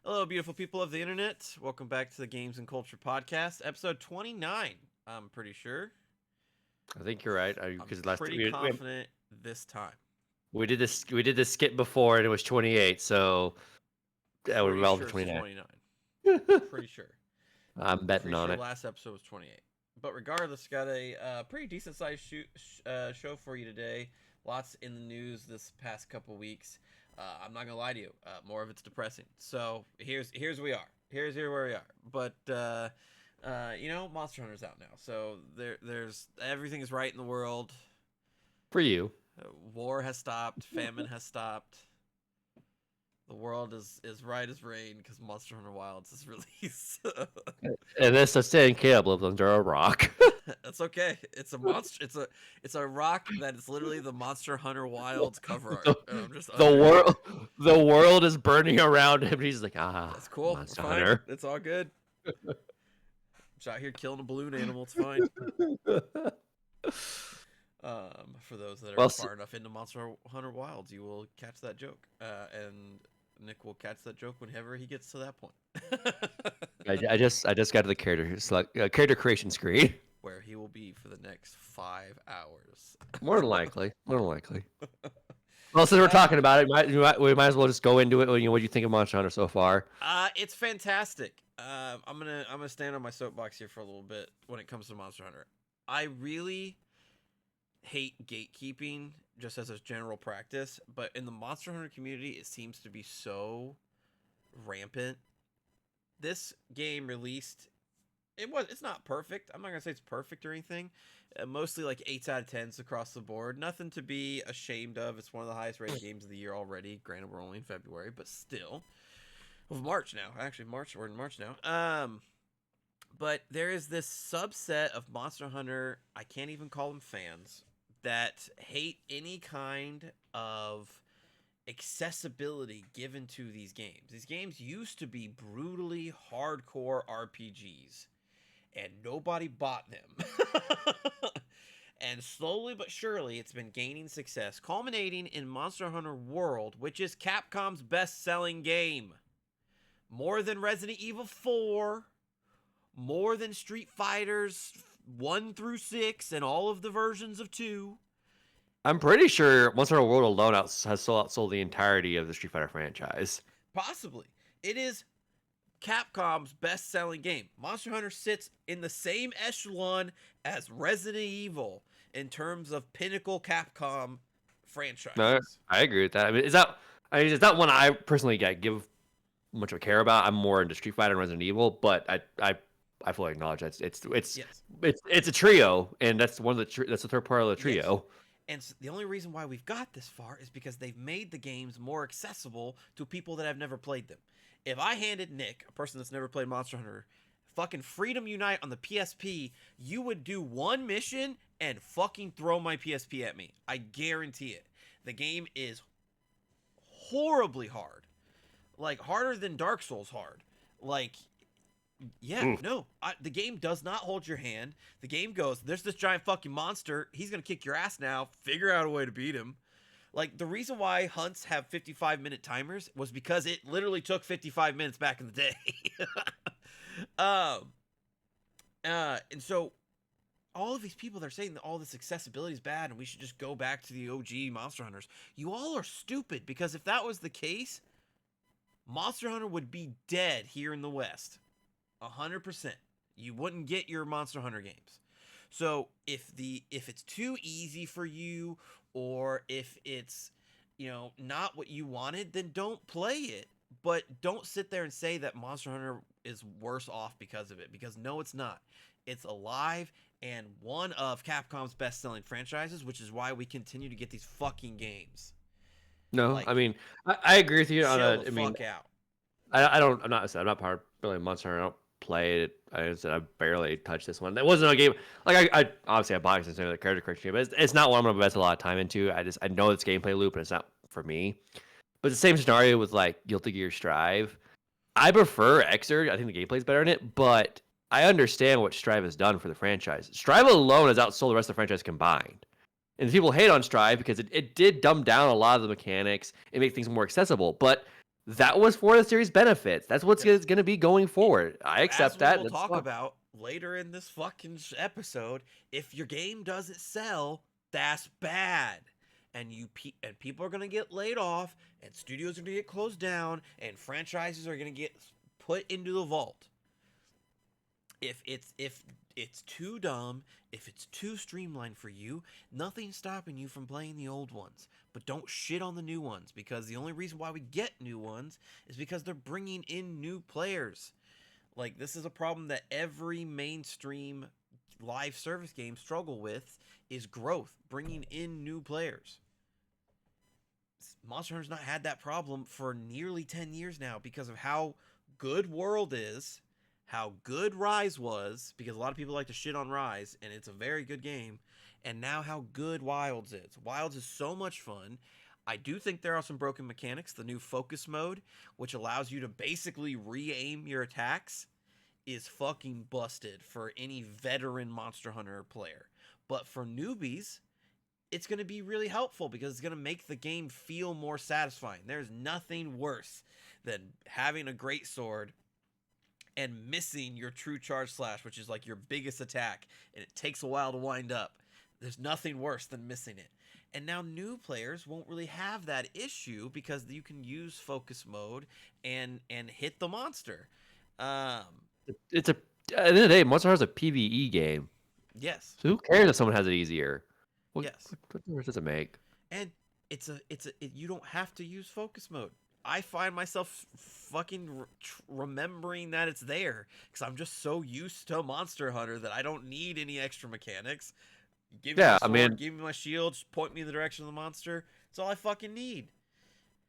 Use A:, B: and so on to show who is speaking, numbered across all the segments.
A: Hello, beautiful people of the internet. Welcome back to the Games and Culture Podcast, episode 29. I'm pretty sure.
B: I think you're right.
A: I'm
B: Because last
A: pretty confident this time.
B: we did this skit before and it was 28, so that would
A: Pretty
B: relevant
A: sure
B: to
A: it's
B: 29.
A: 29. Pretty sure.
B: I'm betting
A: Pretty
B: on
A: sure
B: it.
A: last episode was 28. But regardless, got a pretty decent sized show for you today. Lots in the news this past couple weeks. I'm not gonna lie to you. More of it's depressing. So here's where we are. Here's where we are. But Monster Hunter's out now. So there's everything is right in the world.
B: For you.
A: War has stopped. Famine has stopped. The world is right as rain because Monster Hunter Wilds is released.
B: And this is saying Caleb lives under a rock.
A: That's okay. It's a monster. It's a rock that is literally the Monster Hunter Wilds cover art. And I'm just
B: the world is burning around him. He's like,
A: That's cool.
B: Monster
A: Fine.
B: Hunter.
A: It's all good. I'm just out here killing a balloon animal. It's fine. For those that are far enough into Monster Hunter Wilds, you will catch that joke. And Nick will catch that joke whenever he gets to that point.
B: I just got to the character creation screen.
A: Where he will be for the next 5 hours.
B: More than likely. Well, since we're talking about it, we might as well just go into it. What do you think of Monster Hunter so far?
A: It's fantastic. I'm gonna stand on my soapbox here for a little bit when it comes to Monster Hunter. I really hate gatekeeping just as a general practice, but in the Monster Hunter community, it seems to be so rampant. This game released. It's not perfect. I'm not gonna say it's perfect or anything. Mostly like 8s out of 10s across the board. Nothing to be ashamed of. It's one of the highest rated games of the year already. Granted, we're only in February, but still. Of March now. Actually, we're in March now. But there is this subset of Monster Hunter, I can't even call them fans, that hate any kind of accessibility given to these games. These games used to be brutally hardcore RPGs, and nobody bought them. And slowly but surely, it's been gaining success, culminating in Monster Hunter World, which is Capcom's best-selling game. More than Resident Evil 4, more than Street Fighters 1 through 6, and all of the versions of 2.
B: I'm pretty sure Monster Hunter World alone has outsold the entirety of the Street Fighter franchise.
A: Possibly. It is Capcom's best-selling game. Monster Hunter sits in the same echelon as Resident Evil in terms of pinnacle Capcom franchises.
B: No, I agree with that. I mean, it's not one I personally give much of a care about. I'm more into Street Fighter and Resident Evil, but I fully acknowledge that it's a trio, and that's that's the third part of the trio.
A: Yes. And the only reason why we've got this far is because they've made the games more accessible to people that have never played them. If I handed Nick, a person that's never played Monster Hunter, fucking Freedom Unite on the PSP, you would do one mission and fucking throw my PSP at me. I guarantee it. The game is horribly hard. Like, harder than Dark Souls hard. Like, yeah, no. The game does not hold your hand. The game goes, there's this giant fucking monster. He's going to kick your ass now. Figure out a way to beat him. Like, the reason why hunts have 55-minute timers was because it literally took 55 minutes back in the day. And so all of these people that are saying that all this accessibility is bad and we should just go back to the OG Monster Hunters, you all are stupid, because if that was the case, Monster Hunter would be dead here in the West. 100%. You wouldn't get your Monster Hunter games. So if it's too easy for you, or if it's, not what you wanted, then don't play it. But don't sit there and say that Monster Hunter is worse off because of it, because no, it's not. It's alive and one of Capcom's best-selling franchises, which is why we continue to get these fucking games.
B: No, I mean, I agree with you on
A: chill the fuck out.
B: I'm not part of really Monster Hunter. I don't play it. I barely touched this one. It wasn't a game like I obviously I bought it since the character creation game, but it's not one I'm gonna invest a lot of time into. I know it's gameplay loop and it's not for me. But the same scenario with like Guilty Gear Strive. I prefer Xrd. I think the gameplay's better in it, but I understand what Strive has done for the franchise. Strive alone has outsold the rest of the franchise combined. And people hate on Strive because it did dumb down a lot of the mechanics and make things more accessible. But that was for the series benefits. That's what's
A: Yes.
B: going to be going forward. I
A: As
B: accept
A: we
B: that.
A: will
B: That's
A: talk
B: fine.
A: about later in this fucking episode, if your game doesn't sell, that's bad. And and people are gonna get laid off, and studios are gonna get closed down, and franchises are gonna get put into the vault. If it's too dumb, if it's too streamlined for you, nothing's stopping you from playing the old ones. But don't shit on the new ones, because the only reason why we get new ones is because they're bringing in new players. Like, this is a problem that every mainstream live service game struggle with, is growth, bringing in new players. Monster Hunter's not had that problem for nearly 10 years now because of how good World is, how good Rise was, because a lot of people like to shit on Rise, and it's a very good game, and now how good Wilds is. Wilds is so much fun. I do think there are some broken mechanics. The new focus mode, which allows you to basically re-aim your attacks, is fucking busted for any veteran Monster Hunter player. But for newbies, it's going to be really helpful because it's going to make the game feel more satisfying. There's nothing worse than having a great sword and missing your true charge slash, which is like your biggest attack, and it takes a while to wind up. There's nothing worse than missing it. And now new players won't really have that issue because you can use focus mode and hit the monster. Um,
B: It's a at the end of the day, Monster Hunter's a PvE game.
A: yes,
B: So who cares if someone has it easier?
A: yes.
B: What difference does it make?
A: And you don't have to use focus mode. I find myself fucking remembering that it's there because I'm just so used to Monster Hunter that I don't need any extra mechanics. Give me my
B: Yeah, I
A: sword,
B: mean,
A: give me my shield, just point me in the direction of the monster. That's all I fucking need.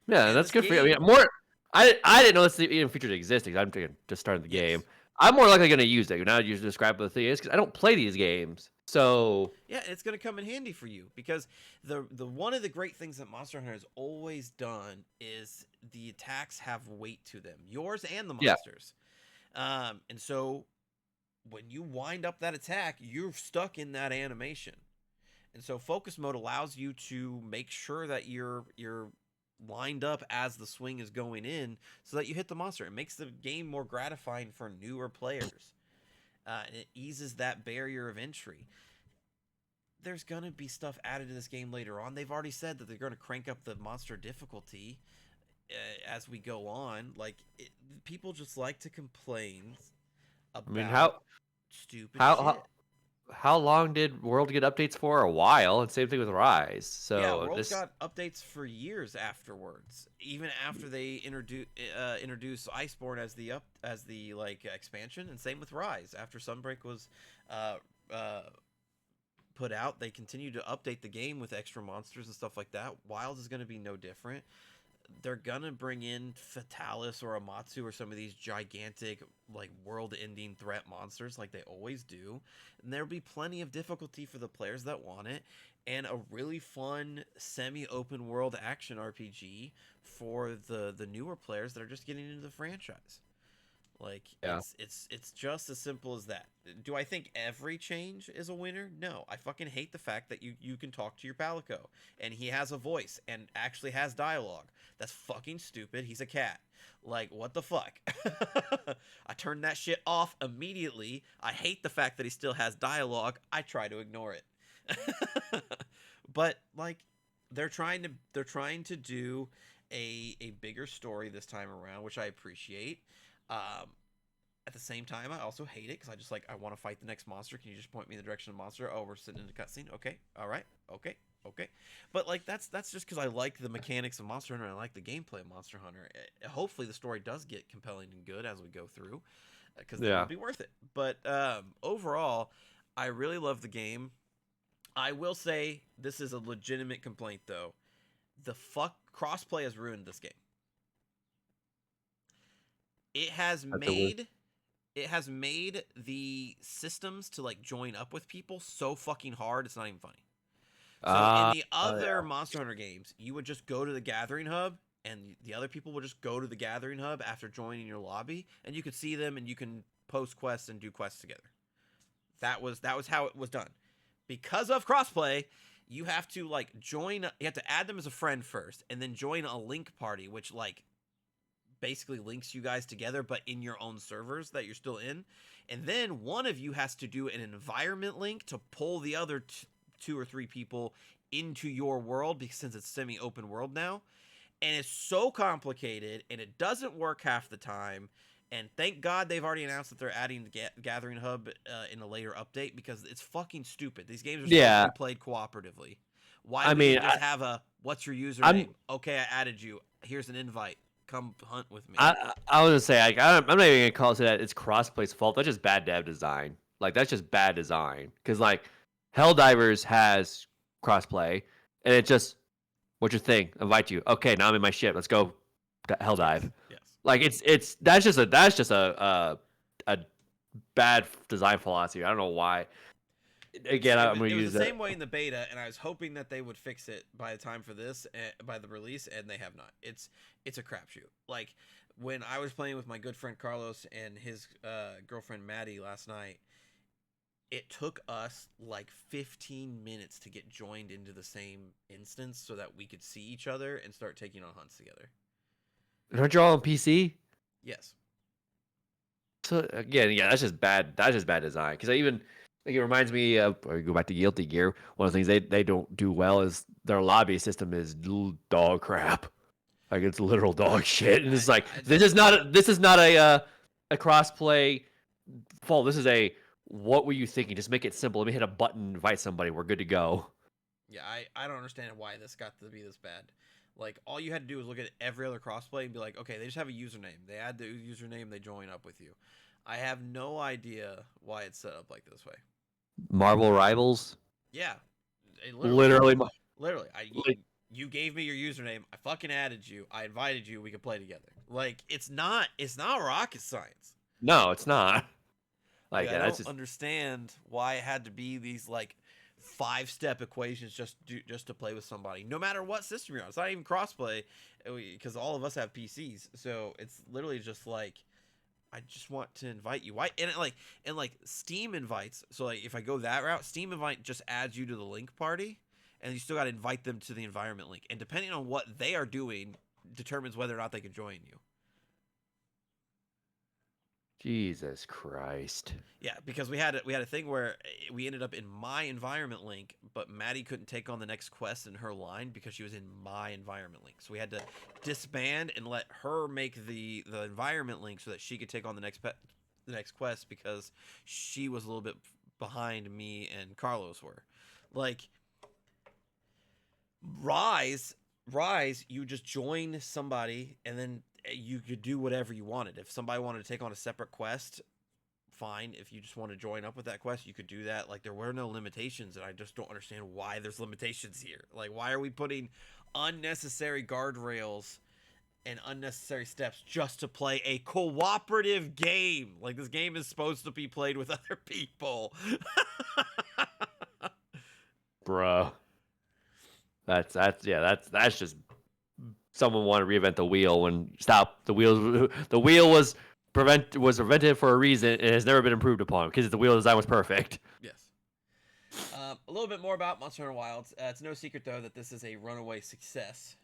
B: yeah,
A: And
B: that's
A: this
B: good for you. I mean,
A: game,
B: more. I didn't know this even featured existing. I'm just starting the game.
A: yes,
B: I'm more likely going to use it. Now you describe what the thing is because I don't play these games. So
A: yeah, it's gonna come in handy for you because the one of the great things that Monster Hunter has always done is the attacks have weight to them, yours and the
B: yeah,
A: monsters. And so when you wind up that attack, you're stuck in that animation. And so focus mode allows you to make sure that you're lined up as the swing is going in so that you hit the monster. It makes the game more gratifying for newer players. And it eases that barrier of entry. There's going to be stuff added to this game later on. They've already said that they're going to crank up the monster difficulty as we go on. Like, people just like to complain
B: I mean,
A: about stupid
B: how
A: shit.
B: how long did World get updates for? A while, and same thing with Rise.
A: Yeah,
B: So
A: World's
B: this,
A: got updates for years afterwards. Even after they introduce Iceborne as the like expansion, and same with Rise. After Sunbreak was uh, uh, put out, they continue to update the game with extra monsters and stuff like that. Wilds is going to be no different. They're gonna bring in Fatalis or Amatsu or some of these gigantic, like, world-ending threat monsters, like they always do, and there'll be plenty of difficulty for the players that want it, and a really fun semi-open world action RPG for the newer players that are just getting into the franchise. Like,
B: yeah,
A: it's just as simple as that. Do I think every change is a winner? No. I fucking hate the fact that you can talk to your Palico and he has a voice and actually has dialogue. That's fucking stupid. He's a cat. Like, what the fuck? I turned that shit off immediately. I hate the fact that he still has dialogue. I try to ignore it. But like, they're trying to do a bigger story this time around, which I appreciate. Um, at the same time, I also hate it because I just like, I want to fight the next monster. Can you just point me in the direction of the monster? Oh, we're sitting in the cutscene. Okay, all right, okay, okay. But like, that's just because I like the mechanics of Monster Hunter and I like the gameplay of Monster Hunter. Hopefully, the story does get compelling and good as we go through, because then it'll
B: yeah.
A: be worth it. But overall, I really love the game. I will say this is a legitimate complaint though. The fuck crossplay has ruined this game. It has
B: That's a win.
A: made it has made the systems to like join up with people so fucking hard it's not even funny. So in the other
B: Yeah.
A: Monster Hunter games, you would just go to the gathering hub and the other people would just go to the gathering hub after joining your lobby and you could see them and you can post quests and do quests together. That was how it was done. Because of crossplay, you have to like you have to add them as a friend first and then join a link party, which like basically links you guys together, but in your own servers that you're still in. And then one of you has to do an environment link to pull the other two or three people into your world, because since it's semi-open world now. And it's so complicated, and it doesn't work half the time. And thank God they've already announced that they're adding the Gathering Hub in a later update, because it's fucking stupid. These games are supposed to be played cooperatively. Why do we just have a, what's your username? Okay, I added you. Here's an invite. Come hunt with me.
B: I was gonna say, like, I'm not even gonna call it that. It's Crossplay's fault. That's just bad dev design. Like, that's just bad design. Because like, Helldivers has crossplay, and it just, what's your thing? Invite you. Okay, now I'm in my ship. Let's go, Helldive.
A: Yes.
B: Like, that's just a bad design philosophy. I don't know why. Again, I'm gonna use
A: it was the same way in the beta, and I was hoping that they would fix it by the time for this, by the release, and they have not. It's a crapshoot. Like, when I was playing with my good friend Carlos and his girlfriend Maddie last night, it took us like 15 minutes to get joined into the same instance so that we could see each other and start taking on hunts together.
B: Aren't you all on PC?
A: Yes.
B: So again, yeah, that's just bad. That's just bad design. Because even like, it reminds me of, or go back to Guilty Gear. One of the things they don't do well is their lobby system is dog crap. Like, it's literal dog shit. And it's like, this is not a crossplay fault. This is a, what were you thinking? Just make it simple. Let me hit a button, invite somebody. We're good to go.
A: Yeah, I don't understand why this got to be this bad. Like, all you had to do was look at every other crossplay and be like, okay, they just have a username. They add the username, they join up with you. I have no idea why it's set up like this way.
B: Marvel Rivals?
A: Yeah.
B: Literally.
A: You gave me your username. I fucking added you. I invited you. We could play together. Like, it's not rocket science.
B: No, it's not. Like,
A: I don't understand why it had to be these like 5-step equations just to play with somebody, no matter what system you're on. It's not even crossplay, because all of us have PCs. So it's literally just like, I just want to invite you. Why? And Steam invites. So like, if I go that route, Steam invite just adds you to the link party, and you still got to invite them to the environment link. And depending on what they are doing, determines whether or not they can join you.
B: Jesus Christ.
A: Yeah, because we had a thing where we ended up in my environment link, but Maddie couldn't take on the next quest in her line because she was in my environment link. So we had to disband and let her make the environment link so that she could take on the next quest, because she was a little bit behind me and Carlos were. Like, Rise, you just join somebody and then you could do whatever you wanted. If somebody wanted to take on a separate quest, fine. If you just want to join up with that quest, you could do that. Like, there were no limitations, and I just don't understand why there's limitations here. Like, why are we putting unnecessary guardrails and unnecessary steps just to play a cooperative game? Like, this game is supposed to be played with other people.
B: Bruh. That's just someone wanted to reinvent the wheel when the wheel was prevented for a reason, and has never been improved upon because the wheel design was perfect.
A: Yes. A little bit more about Monster Hunter Wilds. It's no secret though that this is a runaway success.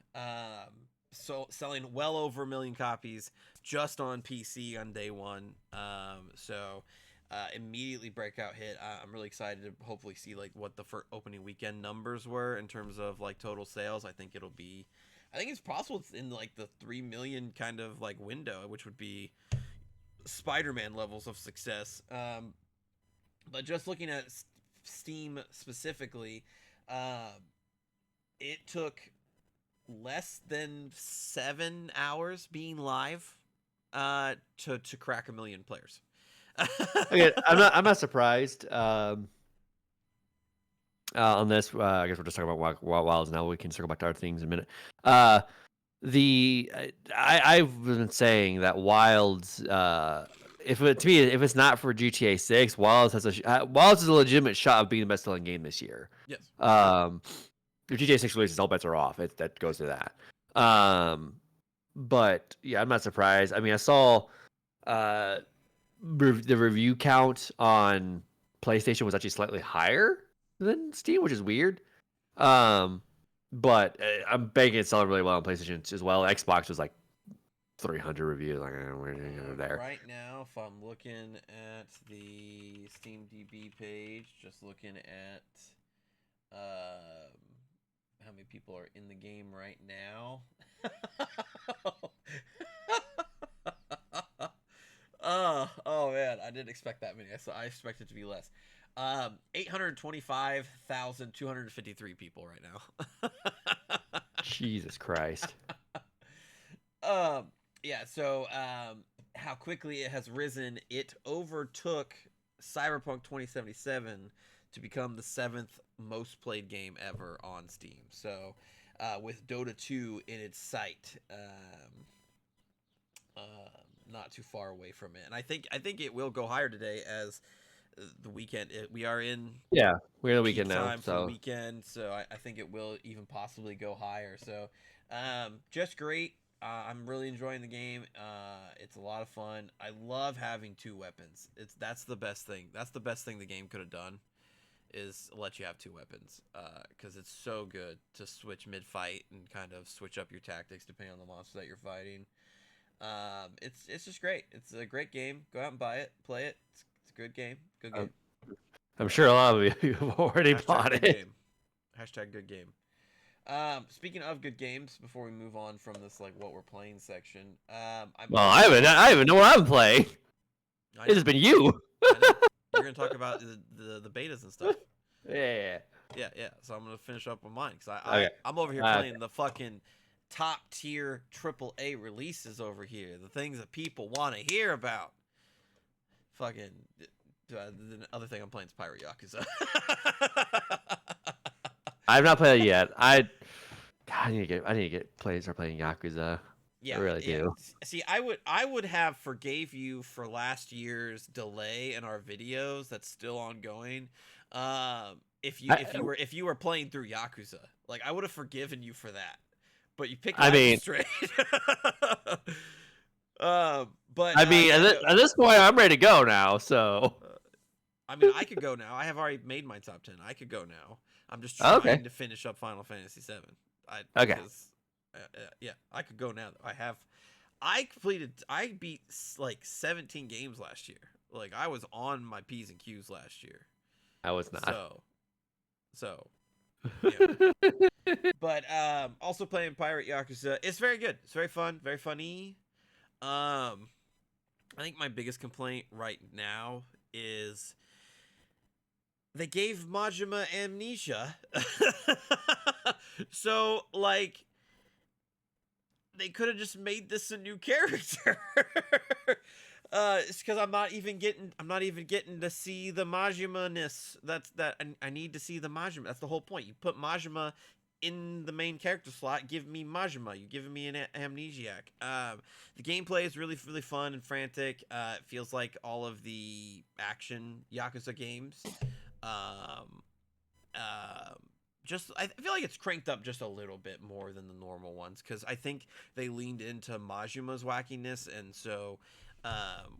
A: So selling well over 1 million copies just on PC on day one. Immediately breakout hit. I'm really excited to hopefully see like what the first opening weekend numbers were in terms of like total sales. I think it's possible it's in like the 3 million kind of like window, which would be Spider-Man levels of success. But just looking at Steam specifically, it took less than 7 hours being live to crack 1 million players.
B: Okay, I'm not surprised on this. I guess we're just talking about Wilds now. We can circle back to other things in a minute. I've been saying that Wilds, if it's not for GTA 6, Wilds is a legitimate shot of being the best-selling game this year.
A: Yes.
B: If GTA 6 releases, all bets are off. That goes to that. But yeah, I'm not surprised. I mean, I saw the review count on PlayStation was actually slightly higher than Steam, which is weird. But I'm banking it's selling really well on PlayStation as well. Xbox was like 300 reviews. Like, we're there.
A: Right now, if I'm looking at the Steam DB page, just looking at how many people are in the game right now. Oh man, I didn't expect that many. I expected it to be less. 825,253 people right now.
B: Jesus Christ.
A: um, yeah. So, how quickly it has risen. It overtook Cyberpunk 2077 to become the 7th most played game ever on Steam. So, with Dota 2 in its sight, not too far away from it, and I think it will go higher today as the weekend. We are in
B: We're the
A: peak
B: weekend now,
A: time for the
B: so
A: weekend, so I think it will even possibly go higher. So, just great. I'm really enjoying the game. It's a lot of fun. I love having 2 weapons. That's the best thing. That's the best thing the game could have done, is let you have 2 weapons. Because it's so good to switch mid fight and kind of switch up your tactics depending on the monster that you're fighting. It's just great. It's a great game. Go out and buy it, play it. It's a good game. Good game.
B: I'm sure a lot of you have already
A: Hashtag
B: bought
A: good
B: it.
A: game. Hashtag good game. Speaking of good games, before we move on from this like what we're playing section,
B: Well, I haven't know what I'm playing.
A: I
B: It
A: know,
B: has been you.
A: I know. You're gonna talk about the betas and stuff.
B: Yeah.
A: Yeah. So I'm gonna finish up with mine because
B: Okay.
A: I'm over here
B: Okay.
A: playing the fucking top tier AAA releases over here. The things that people want to hear about. Fucking. The other thing I'm playing is Pirate Yakuza.
B: I've not played it yet. God, I need to start playing Yakuza.
A: Yeah,
B: I really do.
A: See, I would have forgave you for last year's delay in our videos. That's still ongoing. If you were playing through Yakuza, like I would have forgiven you for that. But you picked Life straight. But
B: at this point, I'm ready to go now. So.
A: I mean, I could go now. I have already made my top 10. I could go now. I'm just trying to finish up Final Fantasy VII. Yeah, I could go now. I beat like 17 games last year. Like I was on my P's and Q's last year.
B: I was not.
A: So. Yeah. But also playing Pirate Yakuza. It's very good. It's very fun. Very funny. I think my biggest complaint right now is they gave Majima amnesia. So like they could have just made this a new character. It's because I'm not even getting to see the Majima-ness. I need to see the Majima. That's the whole point. You put Majima in the main character slot, give me Majima. You're giving me an amnesiac. The gameplay is really, really fun and frantic. It feels like all of the action Yakuza games. I feel like it's cranked up just a little bit more than the normal ones because I think they leaned into Majima's wackiness, and so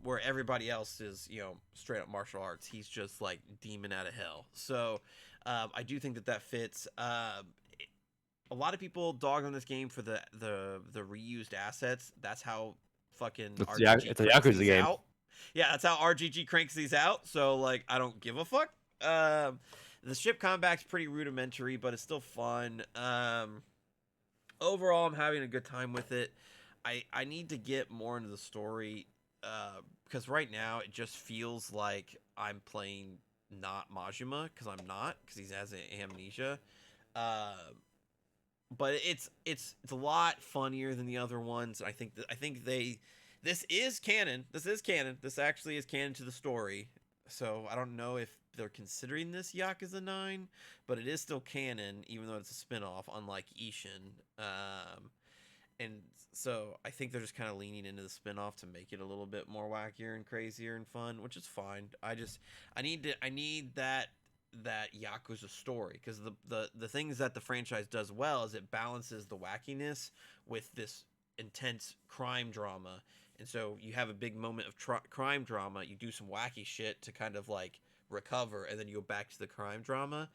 A: where everybody else is, straight up martial arts, he's just like demon out of hell. So I do think that fits. A lot of people dog on this game for the reused assets. That's how fucking
B: it's a Yakuza game.
A: Out. Yeah, that's how RGG cranks these out. So like, I don't give a fuck. The ship combat's pretty rudimentary, but it's still fun. Overall, I'm having a good time with it. I need to get more into the story because right now it just feels like I'm playing not Majima because I'm not, because he has amnesia. But it's a lot funnier than the other ones. I think this is canon. This actually is canon to the story. So I don't know if they're considering this Yakuza 9, but it is still canon, even though it's a spinoff, unlike Ishin. And so I think they're just kind of leaning into the spinoff to make it a little bit more wackier and crazier and fun, which is fine. I need that Yakuza story, because the things that the franchise does well is it balances the wackiness with this intense crime drama. And so you have a big moment of crime drama, you do some wacky shit to kind of like recover, and then you go back to the crime drama.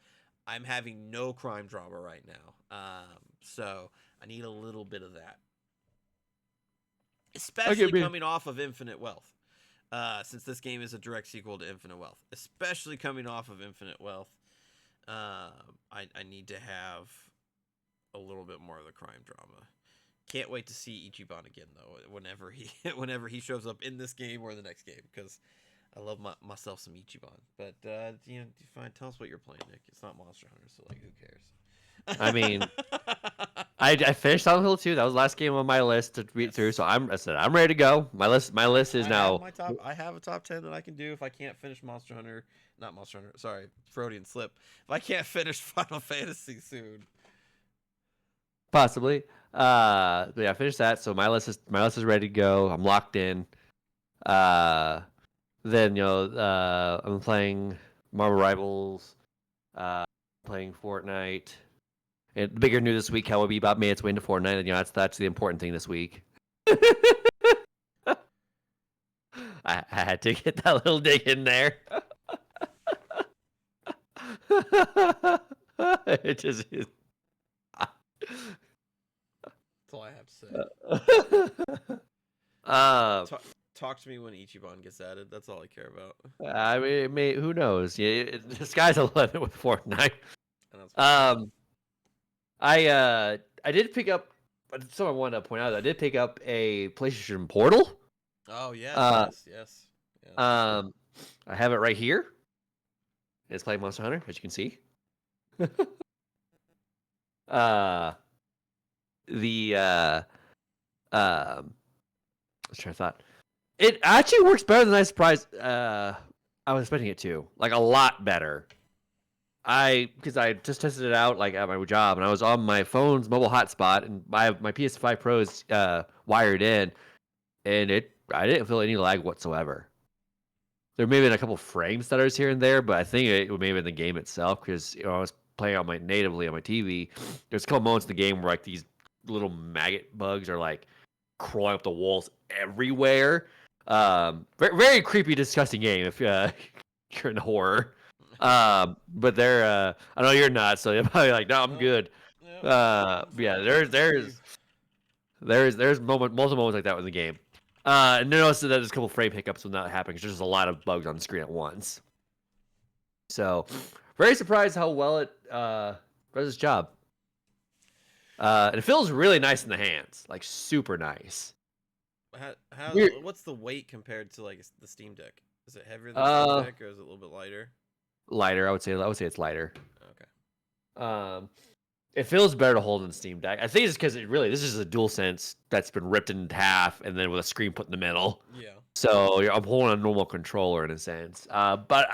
A: I'm having no crime drama right now, so I need a little bit of that. especially coming off of Infinite Wealth. Since this game is a direct sequel to Infinite Wealth, especially coming off of Infinite Wealth, I need to have a little bit more of the crime drama. Can't wait to see Ichiban again though. Whenever he shows up in this game or the next game, because I love myself some Ichiban. But fine. Tell us what you're playing, Nick. It's not Monster Hunter, so like, who cares?
B: I mean, I finished Silent Hill 2. That was the last game on my list to read through. So I'm ready to go. My list is now.
A: I have a top 10 that I can do if I can't finish Monster Hunter. Not Monster Hunter. Sorry, Freudian slip. If I can't finish Final Fantasy soon.
B: Possibly. But yeah, I finished that. So my list is ready to go. I'm locked in. Then I'm playing Marvel Rivals. Playing Fortnite. And the bigger news this week, Cowboy Bebop made its way into Fortnite, and that's the important thing this week. I had to get that little dig in there. It just is.
A: That's all I have to say. Talk to me when Ichiban gets added. That's all I care about.
B: I mean, who knows? The sky's the limit with Fortnite. I did pick up. Someone wanted to point out that I did pick up a PlayStation Portal.
A: Oh yeah, yes.
B: I have it right here. It's playing Monster Hunter, as you can see. Let's try thought. It actually works better than I surprised. I was expecting it to, like, a lot better. Because I just tested it out like at my job, and I was on my phone's mobile hotspot, and my PS5 Pro is wired in, and I didn't feel any lag whatsoever. There may have been a couple frame stutters here and there, but I think it may have been the game itself, because I was playing on natively on my TV. There's a couple moments in the game where like these little maggot bugs are like crawling up the walls everywhere. Very, very creepy, disgusting game if you're into horror. But they're I know you're not, so you're probably like, no, I'm good. Yeah, there's multiple moments like that in the game. And notice that there's a couple frame hiccups when that happens. There's just a lot of bugs on the screen at once. So, very surprised how well it does its job. And it feels really nice in the hands, like super nice.
A: What's the weight compared to like the Steam Deck? Is it heavier than the Steam Deck, or is it a little bit lighter?
B: Lighter, I would say it's lighter.
A: Okay.
B: It feels better to hold than Steam Deck. I think it's because this is a DualSense that's been ripped in half and then with a screen put in the middle.
A: Yeah.
B: So I'm holding a normal controller in a sense. But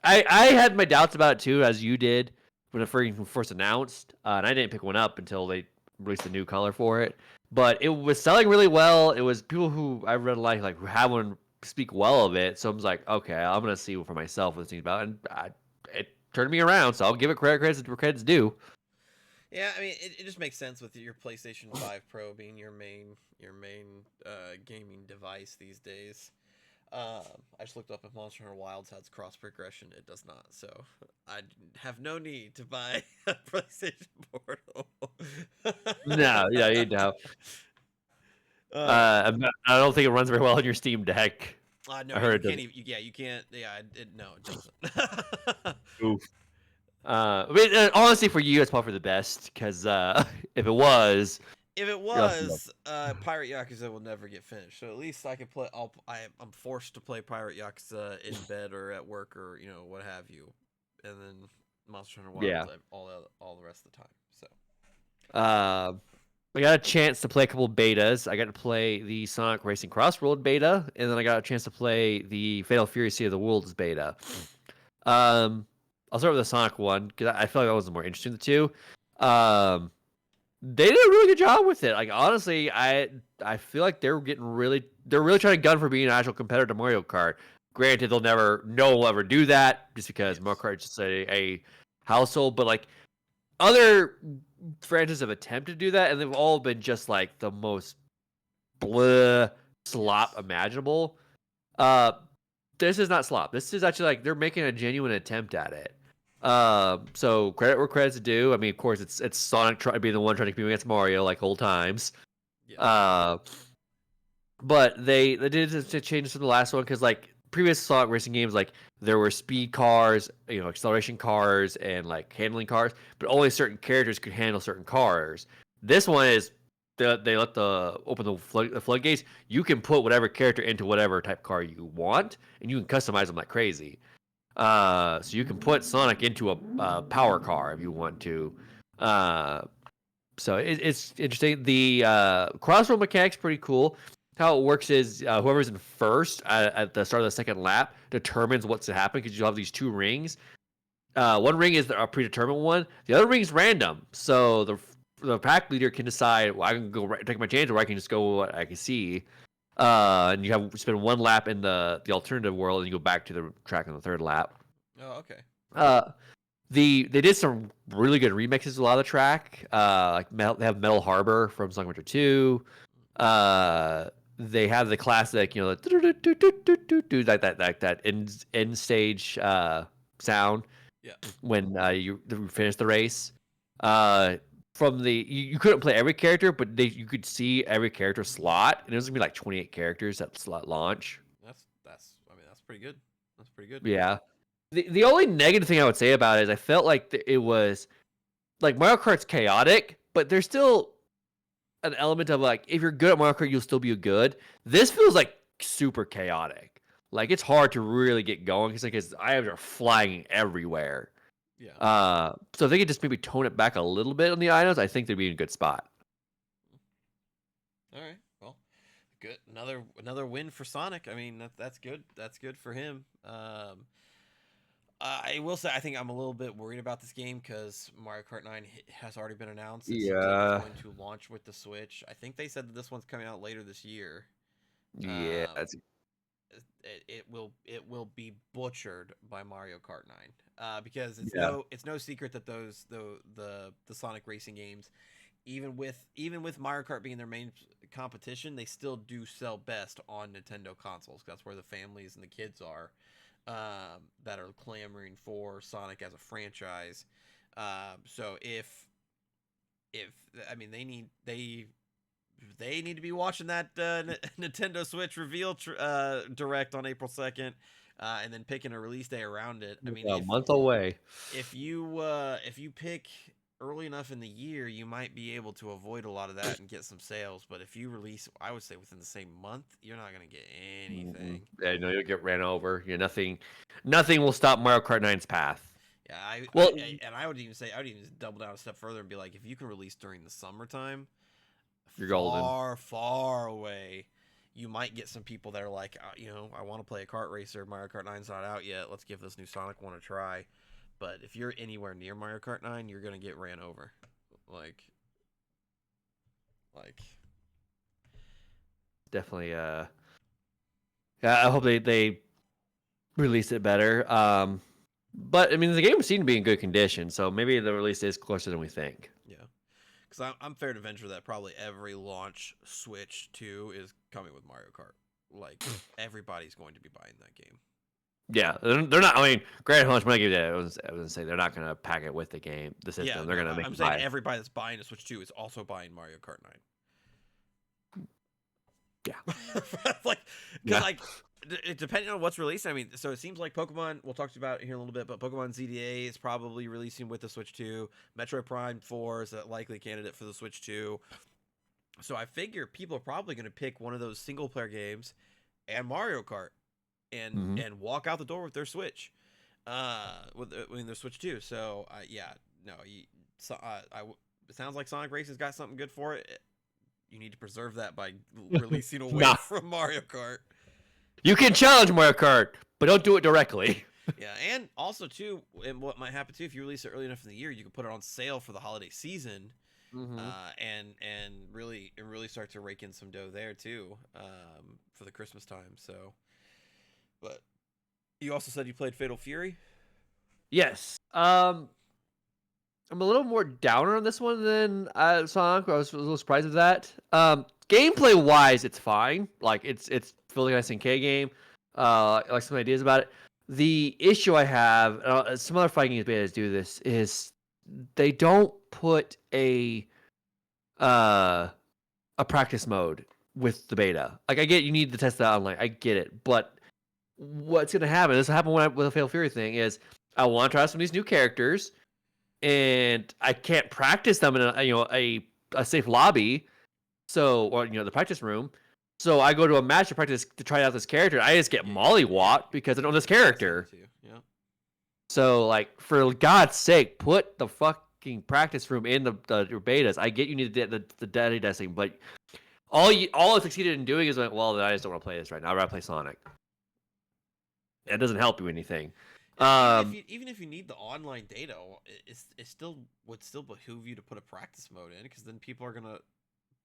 B: I had my doubts about it too, as you did when it first announced, and I didn't pick one up until they released a new color for it. But it was selling really well. It was people who I really like who have one speak well of it. So I was like, okay, I'm gonna see for myself what this thing's about, and it turned me around. So I'll give it credit's due.
A: Yeah, I mean, it just makes sense with your PlayStation 5 Pro being your main gaming device these days. I just looked up if Monster Hunter Wilds has cross progression. It does not, so I have no need to buy a PlayStation Portal.
B: No, yeah, you don't. I don't think it runs very well on your Steam Deck.
A: No, I heard you can't even. You can't. Yeah, no, it doesn't.
B: Oof. I mean, honestly, for you, it's probably for the best, because if it was,
A: Pirate Yakuza will never get finished. So at least I can play. I'm forced to play Pirate Yakuza in bed or at work or what have you, and then Monster Hunter Wilds all the rest of the time. So,
B: I got a chance to play a couple betas. I got to play the Sonic Racing Crossroad beta, and then I got a chance to play the Fatal Fury Sea of the Worlds beta. I'll start with the Sonic one because I feel like that was the more interesting of the two. They did a really good job with it. Like, honestly, I feel like they're really trying to gun for being an actual competitor to Mario Kart. Granted, no one will ever do that just because Mario Kart is just a household. But like other franchises have attempted to do that, and they've all been just like the most blah slop imaginable. This is not slop. This is actually like they're making a genuine attempt at it. So credit where credit's due. I mean, of course, it's Sonic trying to be the one trying to compete against Mario like old times. Yeah. but they did to change from the last one because like previous Sonic racing games, like there were speed cars, acceleration cars, and like handling cars, but only certain characters could handle certain cars. This one is they let open the floodgates. You can put whatever character into whatever type car you want, and you can customize them like crazy. So you can put Sonic into a power car if you want to. So it's interesting. The crossroad mechanic's pretty cool. How it works is whoever's in first at the start of the second lap determines what's to happen because you have these two rings. One ring is a predetermined one. The other ring is random. So the pack leader can decide, well, I can go take my chance, or I can just go what I can see. And you spend one lap in the alternative world, and you go back to the track on the third lap.
A: Oh, okay.
B: They did some really good remixes of a lot of the track. Like they have Metal Harbor from Sonic Adventure 2. They have the classic, that end stage sound.
A: Yeah.
B: When you finish the race. From you couldn't play every character, but you could see every character slot, and it was gonna be like 28 characters at slot launch.
A: That's pretty good. That's pretty good.
B: Yeah. The only negative thing I would say about it is I felt like it was like Mario Kart's chaotic, but there's still an element of like if you're good at Mario Kart, you'll still be good. This feels like super chaotic. Like it's hard to really get going because items are flying everywhere.
A: Yeah.
B: So if they could just maybe tone it back a little bit on the items, I think they'd be in a good spot.
A: All right. Well, good. Another win for Sonic. I mean, that's good. That's good for him. I will say I think I'm a little bit worried about this game because Mario Kart 9 has already been announced. It seems like it's going to launch with the Switch. I think they said that this one's coming out later this year.
B: Yeah,
A: it will be butchered by Mario Kart 9 because it's no secret that the Sonic racing games, even with Mario Kart being their main competition, they still do sell best on Nintendo consoles. That's where the families and the kids are. That are clamoring for Sonic as a franchise. So if I mean they need to be watching that Nintendo Switch reveal direct on April 2nd, and then picking a release day around it. I mean,
B: a month away.
A: If you pick early enough in the year, you might be able to avoid a lot of that and get some sales. But if you release, I would say within the same month, you're not going to get anything.
B: Yeah, no, you'll get ran over. Nothing will stop Mario Kart 9's path.
A: Yeah, I would even double down a step further and be like, if you can release during the summertime,
B: you're golden.
A: Far away, you might get some people that are like, I want to play a kart racer. Mario Kart 9's not out yet. Let's give this new Sonic one a try. But if you're anywhere near Mario Kart 9, you're gonna get ran over. Like
B: definitely. Yeah, I hope they release it better. But I mean, the game seemed to be in good condition, so maybe the release is closer than we think.
A: Yeah, because I'm fair to venture that probably every launch Switch 2 is coming with Mario Kart. Like everybody's going to be buying that game.
B: Yeah, they're not. I mean, granted, how much money I was gonna say they're not gonna pack it with the game, the system.
A: Yeah,
B: they're gonna make.
A: I'm saying everybody that's buying a Switch 2 is also buying Mario Kart 9.
B: Yeah,
A: depending on what's released. I mean, so it seems like Pokemon. We'll talk about it here in a little bit, but Pokemon ZDA is probably releasing with the Switch 2. Metroid Prime 4 is a likely candidate for the Switch 2. So I figure people are probably going to pick one of those single player games and Mario Kart. And walk out the door with their Switch, with their Switch 2. So it sounds like Sonic Racing's got something good for it. You need to preserve that by releasing away from Mario Kart.
B: You can challenge Mario Kart, but don't do it directly.
A: Yeah, and also too, and what might happen too, if you release it early enough in the year, you can put it on sale for the holiday season, and really start to rake in some dough there too, for the Christmas time. So. But you also said you played Fatal Fury?
B: Yes. I'm a little more downer on this one than Sonic. I was a little surprised with that. Gameplay wise, it's fine. Like it's fully SNK game. I like some ideas about it. The issue I have, some other fighting games betas do this, is they don't put a practice mode with the beta. Like I get you need to test that online. I get it, but what's gonna happen? This will happen with the Fatal Fury thing. Is I want to try some of these new characters, and I can't practice them in a safe lobby. So or the practice room. So I go to a match to practice to try out this character. I just get mollywopped because I don't know this character.
A: Yeah.
B: So like for God's sake, put the fucking practice room in the betas. I get you need the daddy testing, but all it succeeded in doing is well, then I just don't want to play this right now. I'd rather play Sonic. That doesn't help you anything.
A: Even if you need the online data, it still would still behoove you to put a practice mode in, because then people are gonna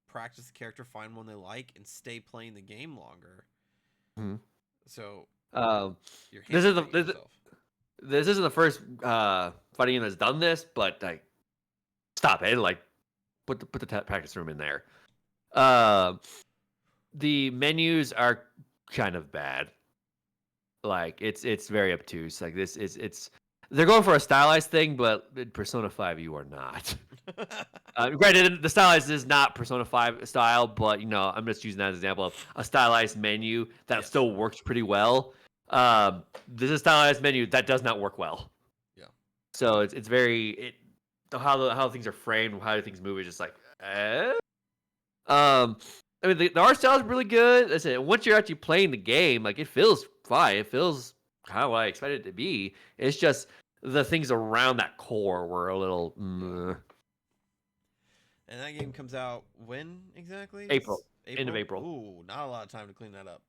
A: practice the character, find one they like, and stay playing the game longer.
B: Mm-hmm.
A: So you're
B: this isn't the first fighting game that's done this, but like stop it. Like put the practice room in there. The menus are kind of bad. Like it's very obtuse. Like it's they're going for a stylized thing, but in Persona 5 you are not. Granted, the stylized is not Persona 5 style, but I'm just using that as an example of a stylized menu that still works pretty well. This is a stylized menu that does not work well.
A: Yeah.
B: So it's very how things are framed, how things move is just like I mean, the art style is really good. I said once you're actually playing the game, like it feels fine. It feels kind of what I expected it to be. It's just the things around that core were a little.
A: And that game comes out when exactly?
B: April. End of April.
A: Ooh, not a lot of time to clean that up.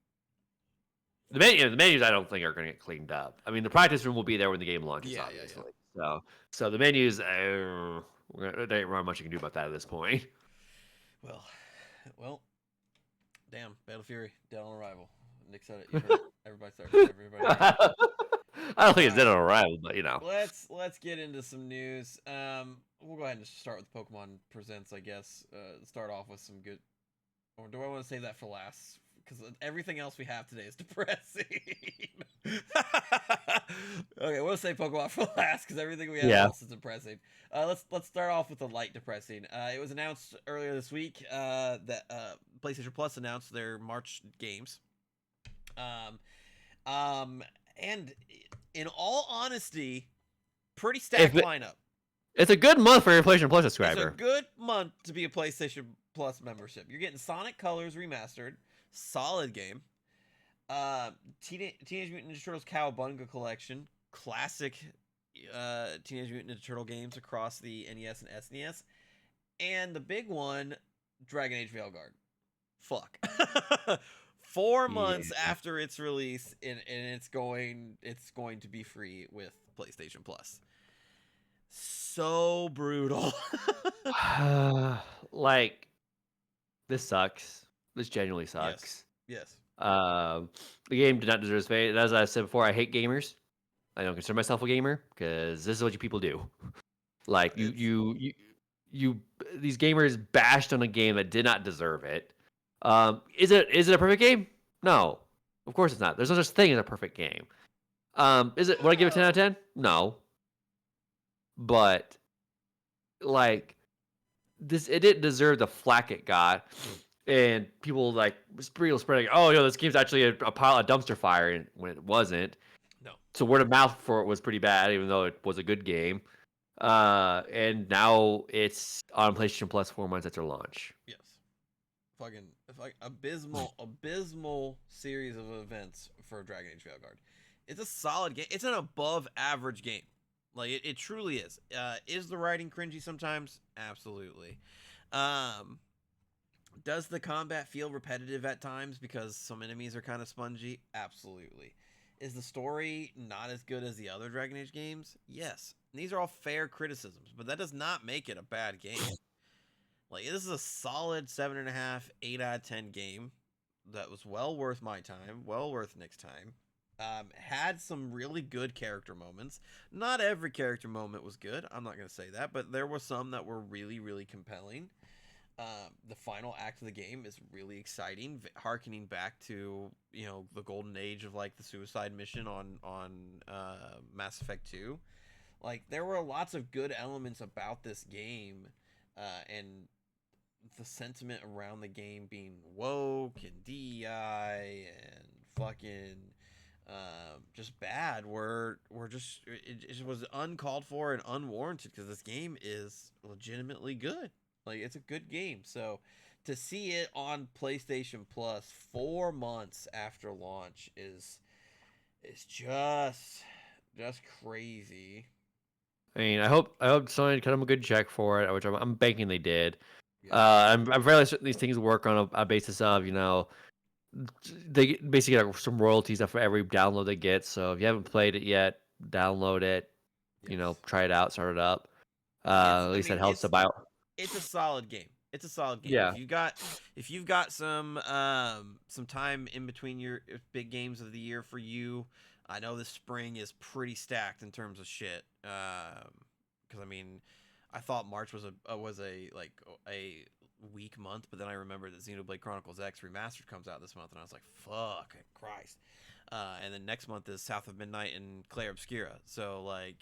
B: The menus I don't think are going to get cleaned up. I mean, the practice room will be there when the game launches, obviously. Yeah. So the menus, there ain't really much you can do about that at this point.
A: Well, damn, Battle Fury, dead on arrival. Nick said it. You heard it. Everybody started.
B: I don't think it's dead on arrival, but
A: Let's get into some news. We'll go ahead and start with Pokemon Presents, I guess. Start off with some good. Or do I want to save that for last? Because everything else we have today is depressing. Okay, we'll save Pokemon for last because everything we have else is depressing. Let's start off with the light depressing. It was announced earlier this week that PlayStation Plus announced their March games. And in all honesty, pretty stacked lineup.
B: It's a good month for your PlayStation Plus subscriber.
A: It's a good month to be a PlayStation Plus membership. You're getting Sonic Colors Remastered, solid game. Teenage Mutant Ninja Turtles Cowabunga Collection, classic Teenage Mutant Ninja Turtle games across the NES and SNES, and the big one, Dragon Age Veilguard. Fuck. 4 months after its release, and it's going to be free with PlayStation Plus. So brutal.
B: Like, this sucks. This genuinely sucks.
A: Yes.
B: The game did not deserve its fate. As I said before, I hate gamers. I don't consider myself a gamer because this is what you people do. Like you these gamers bashed on a game that did not deserve it. Is it a perfect game? No, of course it's not. There's no such thing as a perfect game. Would I give it 10 out of 10? No. But like it didn't deserve the flack it got, and people like spreading. Oh, this game's actually a pile of dumpster fire, when it wasn't.
A: No.
B: So word of mouth for it was pretty bad, even though it was a good game. And now it's on PlayStation Plus 4 months after launch.
A: Yes. Fucking abysmal series of events for Dragon Age Veilguard. It's a solid game. It's an above average game. Like it truly is. Is the writing cringy sometimes? Absolutely. Does the combat feel repetitive at times because some enemies are kind of spongy? Absolutely. Is the story not as good as the other Dragon Age games? Yes. And these are all fair criticisms, but that does not make it a bad game. Like, this is a solid 7.5, 8 out of 10 game that was well worth my time, well worth Nick's time. Had some really good character moments. Not every character moment was good. I'm not going to say that, but there were some that were really, really compelling. The final act of the game is really exciting, harkening back to the golden age of like the suicide mission on Mass Effect 2. Like, there were lots of good elements about this game, and the sentiment around the game being woke and DEI and fucking just bad were just it was uncalled for and unwarranted because this game is legitimately good. Like it's a good game. So to see it on PlayStation Plus 4 months after launch is just crazy.
B: I mean, I hope Sony cut them a good check for it, which I'm banking they did.
A: Yeah.
B: I'm fairly certain these things work on a basis of, they basically get some royalties for every download they get. So if you haven't played it yet, download it,
A: Yes.
B: try it out, start it up.
A: It's
B: At
A: I
B: least
A: mean
B: that helps to buy.
A: it's a solid game. It's a solid game.
B: Yeah,
A: If you've got some time in between your big games of the year for you, I know this spring is pretty stacked in terms of shit. Because I mean, I thought March was a like a weak month, but then I remembered that Xenoblade Chronicles X Remastered comes out this month, and I was like, fuck Christ. And then next month is South of Midnight and Claire Obscura. So like,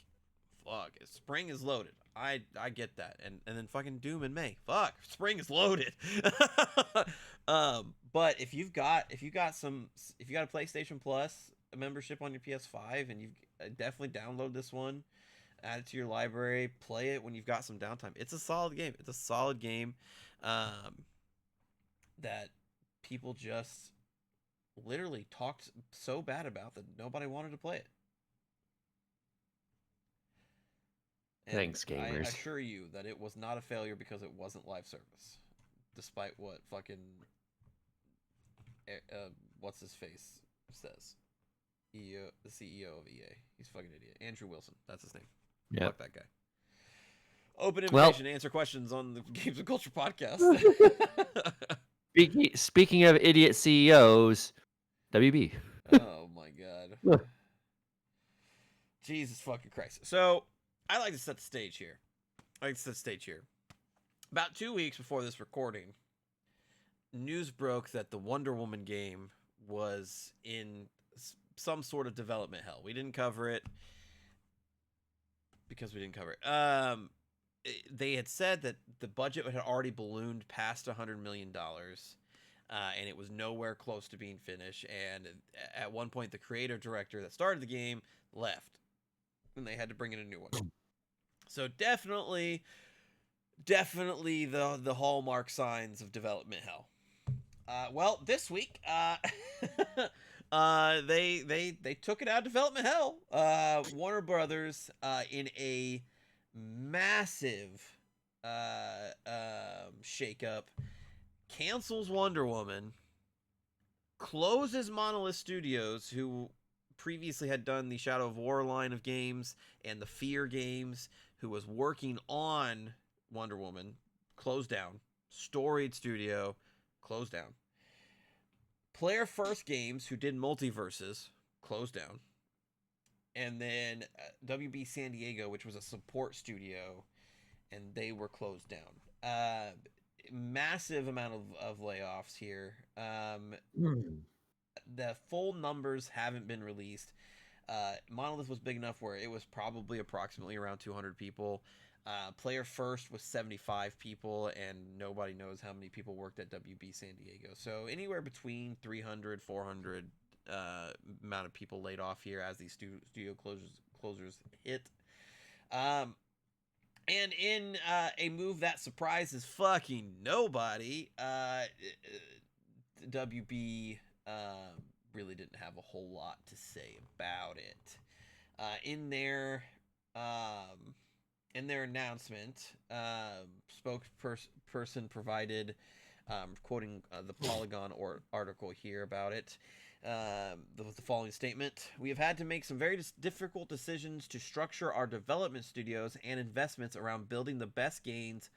A: fuck, spring is loaded. I get that, and then fucking Doom in May. Fuck, spring is loaded. But if you've got a PlayStation Plus membership on your PS5, and you've definitely download this one, add it to your library, play it when you've got some downtime. It's a solid game. It's a solid game, that people just literally talked so bad about that nobody wanted to play it. And
B: thanks,
A: I
B: gamers.
A: assure you that it was not a failure because it wasn't live service, despite what fucking what's his face says. The CEO of EA. He's a fucking idiot. Andrew Wilson. That's his name.
B: Yeah.
A: Fuck that guy. Open
B: Well,
A: invitation to answer questions on the Games and Culture podcast.
B: speaking of idiot CEOs, WB.
A: Oh my god. Jesus fucking Christ. So I like to set the stage here. About 2 weeks before this recording, news broke that the Wonder Woman game was in some sort of development hell. We didn't cover it because we didn't cover it. They had said that the budget had already ballooned past $100 million, and it was nowhere close to being finished. And at one point, the creator director that started the game left, and they had to bring in a new one. So definitely the hallmark signs of development hell. Well, this week, they took it out of development hell. Warner Brothers, in a massive shakeup, cancels Wonder Woman, closes Monolith Studios, who previously had done the Shadow of War line of games and the Fear games, who was working on Wonder Woman, closed down. Storied Studio, closed down. Player First Games, who did Multiverses, closed down. And then WB San Diego, which was a support studio, and they were closed down. Massive amount of layoffs here. The full numbers haven't been released. Monolith was big enough where it was probably approximately around 200 people. Player First was 75 people, and nobody knows how many people worked at WB San Diego. So anywhere between 300, 400 amount of people laid off here as these studio closures hit. And in a move that surprises fucking nobody, WB really didn't have a whole lot to say about it. In their announcement, spokesperson provided, quoting the Polygon article here about it, the following statement: "We have had to make some very difficult decisions to structure our development studios and investments around building the best games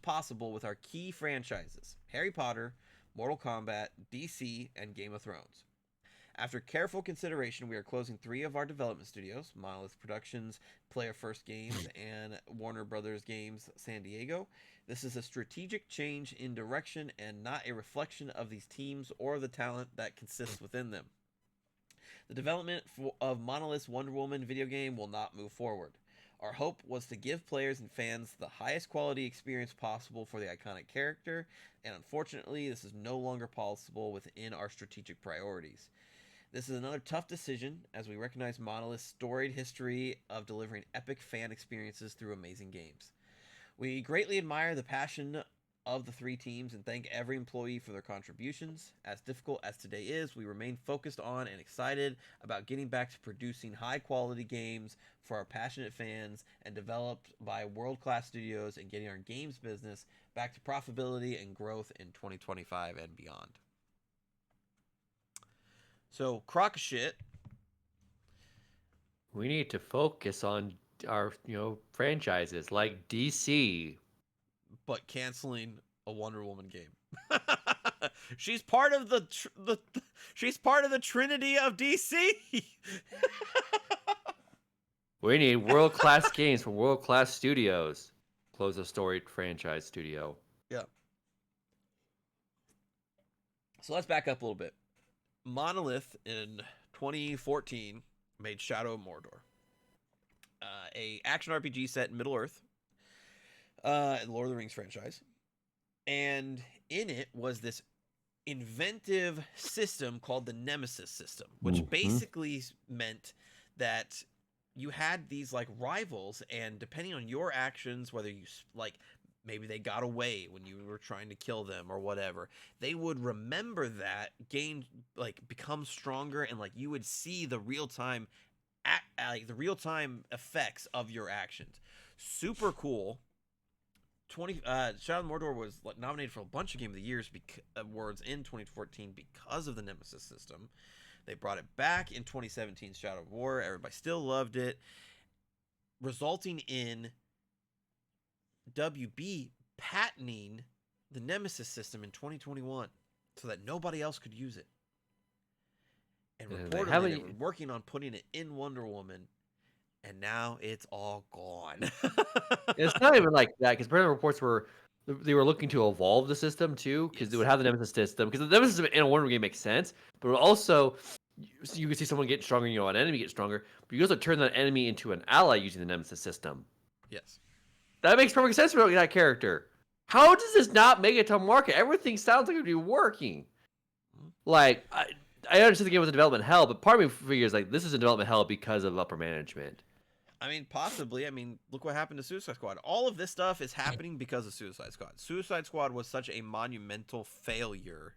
A: possible with our key franchises: Harry Potter, Mortal Kombat, DC, and Game of Thrones. After careful consideration, we are closing 3 of our development studios: Monolith Productions, Player First Games, and Warner Brothers Games San Diego. This is a strategic change in direction and not a reflection of these teams or the talent that consists within them. The development of Monolith's Wonder Woman video game will not move forward. Our hope was to give players and fans the highest quality experience possible for the iconic character, and unfortunately, this is no longer possible within our strategic priorities. This is another tough decision, as we recognize Monolith's storied history of delivering epic fan experiences through amazing games. We greatly admire the passion of the three teams and thank every employee for their contributions. As difficult as today is, we remain focused on and excited about getting back to producing high quality games for our passionate fans and developed by world class studios and getting our games business back to profitability and growth in 2025 and beyond. So, crock of shit.
B: We need to focus on our, franchises like DC.
A: But canceling a Wonder Woman game. She's part of she's part of the Trinity of DC.
B: We need world-class games from world-class studios. Close a storied franchise studio.
A: Yeah. So let's back up a little bit. Monolith in 2014 made Shadow of Mordor, a action RPG set in Middle Earth, Lord of the Rings franchise, and in it was this inventive system called the Nemesis system, which basically meant that you had these like rivals, and depending on your actions, whether you like maybe they got away when you were trying to kill them or whatever, they would remember that, gain, like become stronger, and like you would see the real-time effects of your actions. Super cool. Shadow of Mordor was nominated for a bunch of Game of the Years awards in 2014 because of the Nemesis system. They brought it back in 2017's Shadow of War. Everybody still loved it, resulting in WB patenting the Nemesis system in 2021 so that nobody else could use it. And reportedly, they were working on putting it in Wonder Woman, and now it's all gone.
B: It's not even like that, because apparently reports were they were looking to evolve the system too, because they would have the Nemesis system. Because the Nemesis system in a Wonder Woman game makes sense, but also you can see someone get stronger, an enemy get stronger, but you also turn that enemy into an ally using the Nemesis system.
A: Yes.
B: That makes perfect sense for that character. How does this not make it to market? Everything sounds like it would be working. Like, I understand the game was a development hell, but part of me figures like this is a development hell because of upper management.
A: I mean, possibly. I mean, look what happened to Suicide Squad. All of this stuff is happening because of Suicide Squad. Suicide Squad was such a monumental failure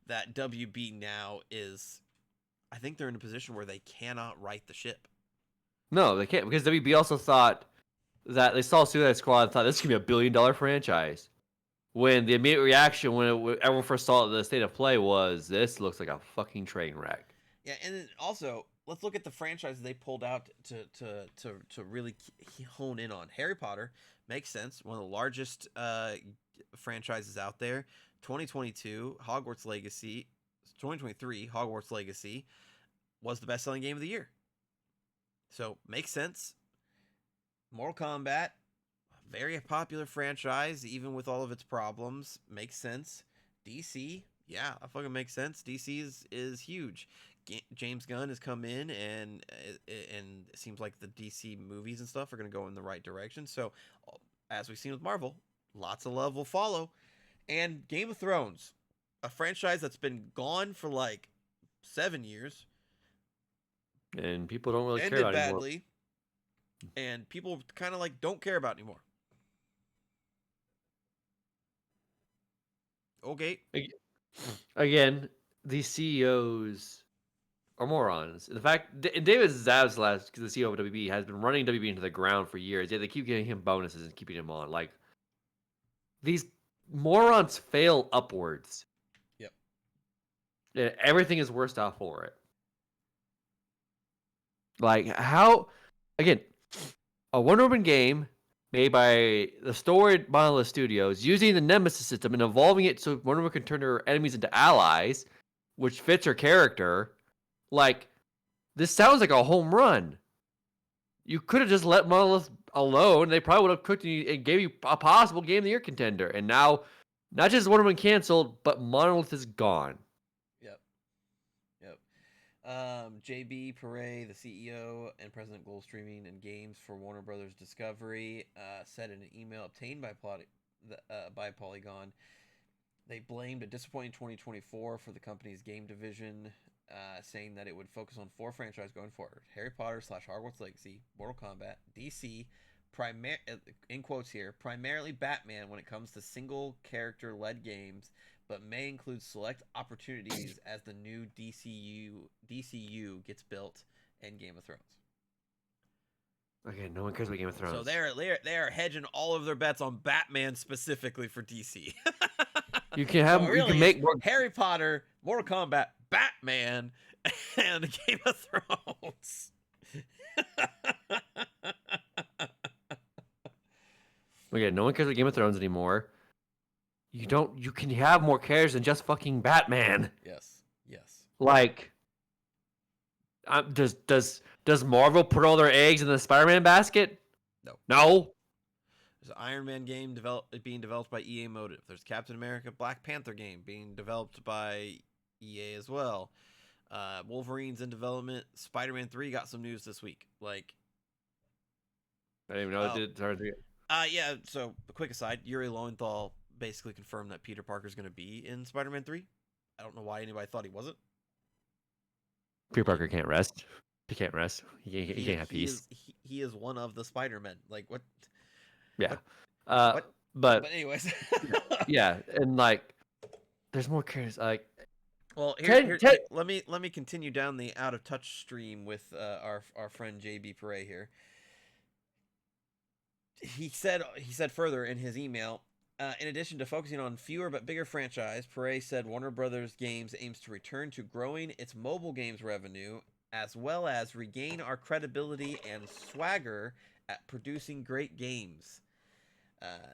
A: that WB now is, I think they're in a position where they cannot right the ship.
B: No, they can't, because WB also thought that they saw Suicide Squad and thought this could be $1 billion franchise. When the immediate reaction when everyone first saw the state of play was, this looks like a fucking train wreck.
A: Yeah, and then also let's look at the franchises they pulled out to really hone in on. Harry Potter makes sense, one of the largest franchises out there. 2022 Hogwarts Legacy, 2023 Hogwarts Legacy was the best-selling game of the year, so makes sense. Mortal Kombat, very popular franchise, even with all of its problems, makes sense. DC, yeah, that fucking makes sense. DC is huge. James Gunn has come in, and it seems like the DC movies and stuff are going to go in the right direction. So, as we've seen with Marvel, lots of love will follow. And Game of Thrones, a franchise that's been gone for like 7 years,
B: and people don't really care
A: ended
B: about it anymore.
A: badly, and people kind of like don't care about it anymore. Okay.
B: Again, these CEOs are morons. In fact, David Zaslav, the CEO of WB, has been running WB into the ground for years. Yet they keep giving him bonuses and keeping him on. Like, these morons fail upwards.
A: Yep.
B: And everything is worse out for it. Like, how? Again, a Wonder Woman game made by the storied Monolith Studios, using the Nemesis system and evolving it so Wonder Woman can turn her enemies into allies, which fits her character. Like, this sounds like a home run. You could have just let Monolith alone. They probably would have cooked you and gave you a possible Game of the Year contender. And now, not just Wonder Woman canceled, but Monolith is gone.
A: Yep. JB Perret, the CEO and president of Global Streaming and Games for Warner Brothers Discovery, said in an email obtained by Polygon, they blamed a disappointing 2024 for the company's game division, saying that it would focus on 4 franchises going forward: Harry Potter / Hogwarts Legacy, Mortal Kombat, DC, in quotes here, primarily Batman when it comes to single character led games, but may include select opportunities as the new DCU gets built, and Game of Thrones.
B: Okay, no one cares about Game of Thrones.
A: So they're hedging all of their bets on Batman specifically for DC.
B: You can have
A: So really,
B: you can make more.
A: Harry Potter, Mortal Kombat, Batman, and Game of Thrones.
B: Okay, no one cares about Game of Thrones anymore. You can have more characters than just fucking Batman.
A: Yes.
B: Like, does Marvel put all their eggs in the Spider-Man basket? No.
A: There's an Iron Man game being developed by EA Motive. There's Captain America Black Panther game being developed by EA as well. Wolverine's in development. Spider-Man 3 got some news this week. Like,
B: I didn't even know it did.
A: Yeah, so a quick aside, Yuri Lowenthal basically confirmed that Peter Parker's going to be in Spider-Man 3. I don't know why anybody thought he wasn't.
B: Peter Parker can't rest. He can't rest. He can't have peace.
A: He is one of the Spider-Men. Like, what?
B: Yeah.
A: What?
B: But
A: anyways.
B: yeah, and like, there's more characters. Like,
A: well, let me continue down the out of touch stream with our friend JB Perret here. He said further in his email, in addition to focusing on fewer but bigger franchise, Perret said Warner Brothers Games aims to return to growing its mobile games revenue, as well as regain our credibility and swagger at producing great games.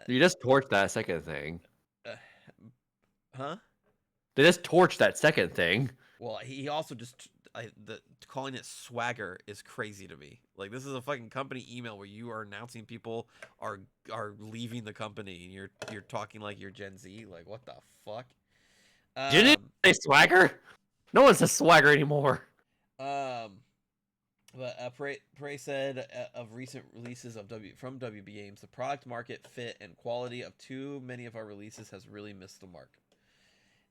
B: You just torched that second thing.
A: Huh?
B: They just torched that second thing.
A: Well, he also just calling it swagger is crazy to me. Like, this is a fucking company email where you are announcing people are leaving the company, and you're talking like you're Gen Z. Like, what the fuck?
B: Didn't say swagger? No one says swagger anymore.
A: But Perret said of recent releases from WB Games, the product market fit and quality of too many of our releases has really missed the mark.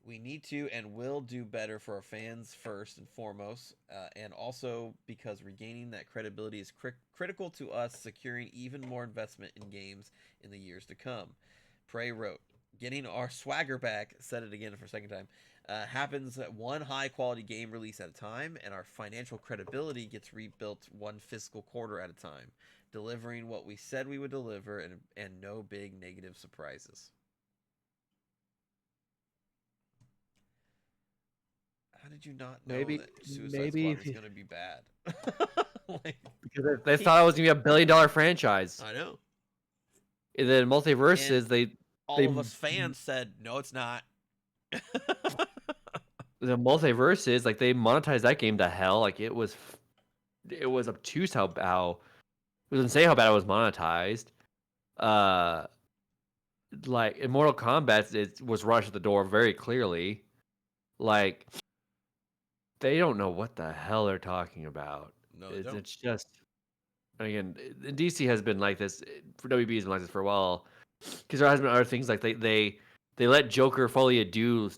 A: We need to and will do better for our fans first and foremost, and also because regaining that credibility is critical to us securing even more investment in games in the years to come. Perret wrote, getting our swagger back, said it again for a second time, happens at one high-quality game release at a time, and our financial credibility gets rebuilt one fiscal quarter at a time, delivering what we said we would deliver and no big negative surprises. How did you not know that Suicide Squad was going to be bad?
B: Because they thought it was going to be $1 billion franchise.
A: I know.
B: And then Multiverses,
A: all of us fans said, no, it's not.
B: The Multiverses, like, they monetized that game to hell. Like, it was obtuse how it was insane how bad it was monetized. Like, in Mortal Kombat, it was rushed at the door very clearly. Like, they don't know what the hell they're talking about.
A: No,
B: it's just, again, DC has been like this. For WB has been like this for a while, because there has been other things like they let Joker Folie à Deux,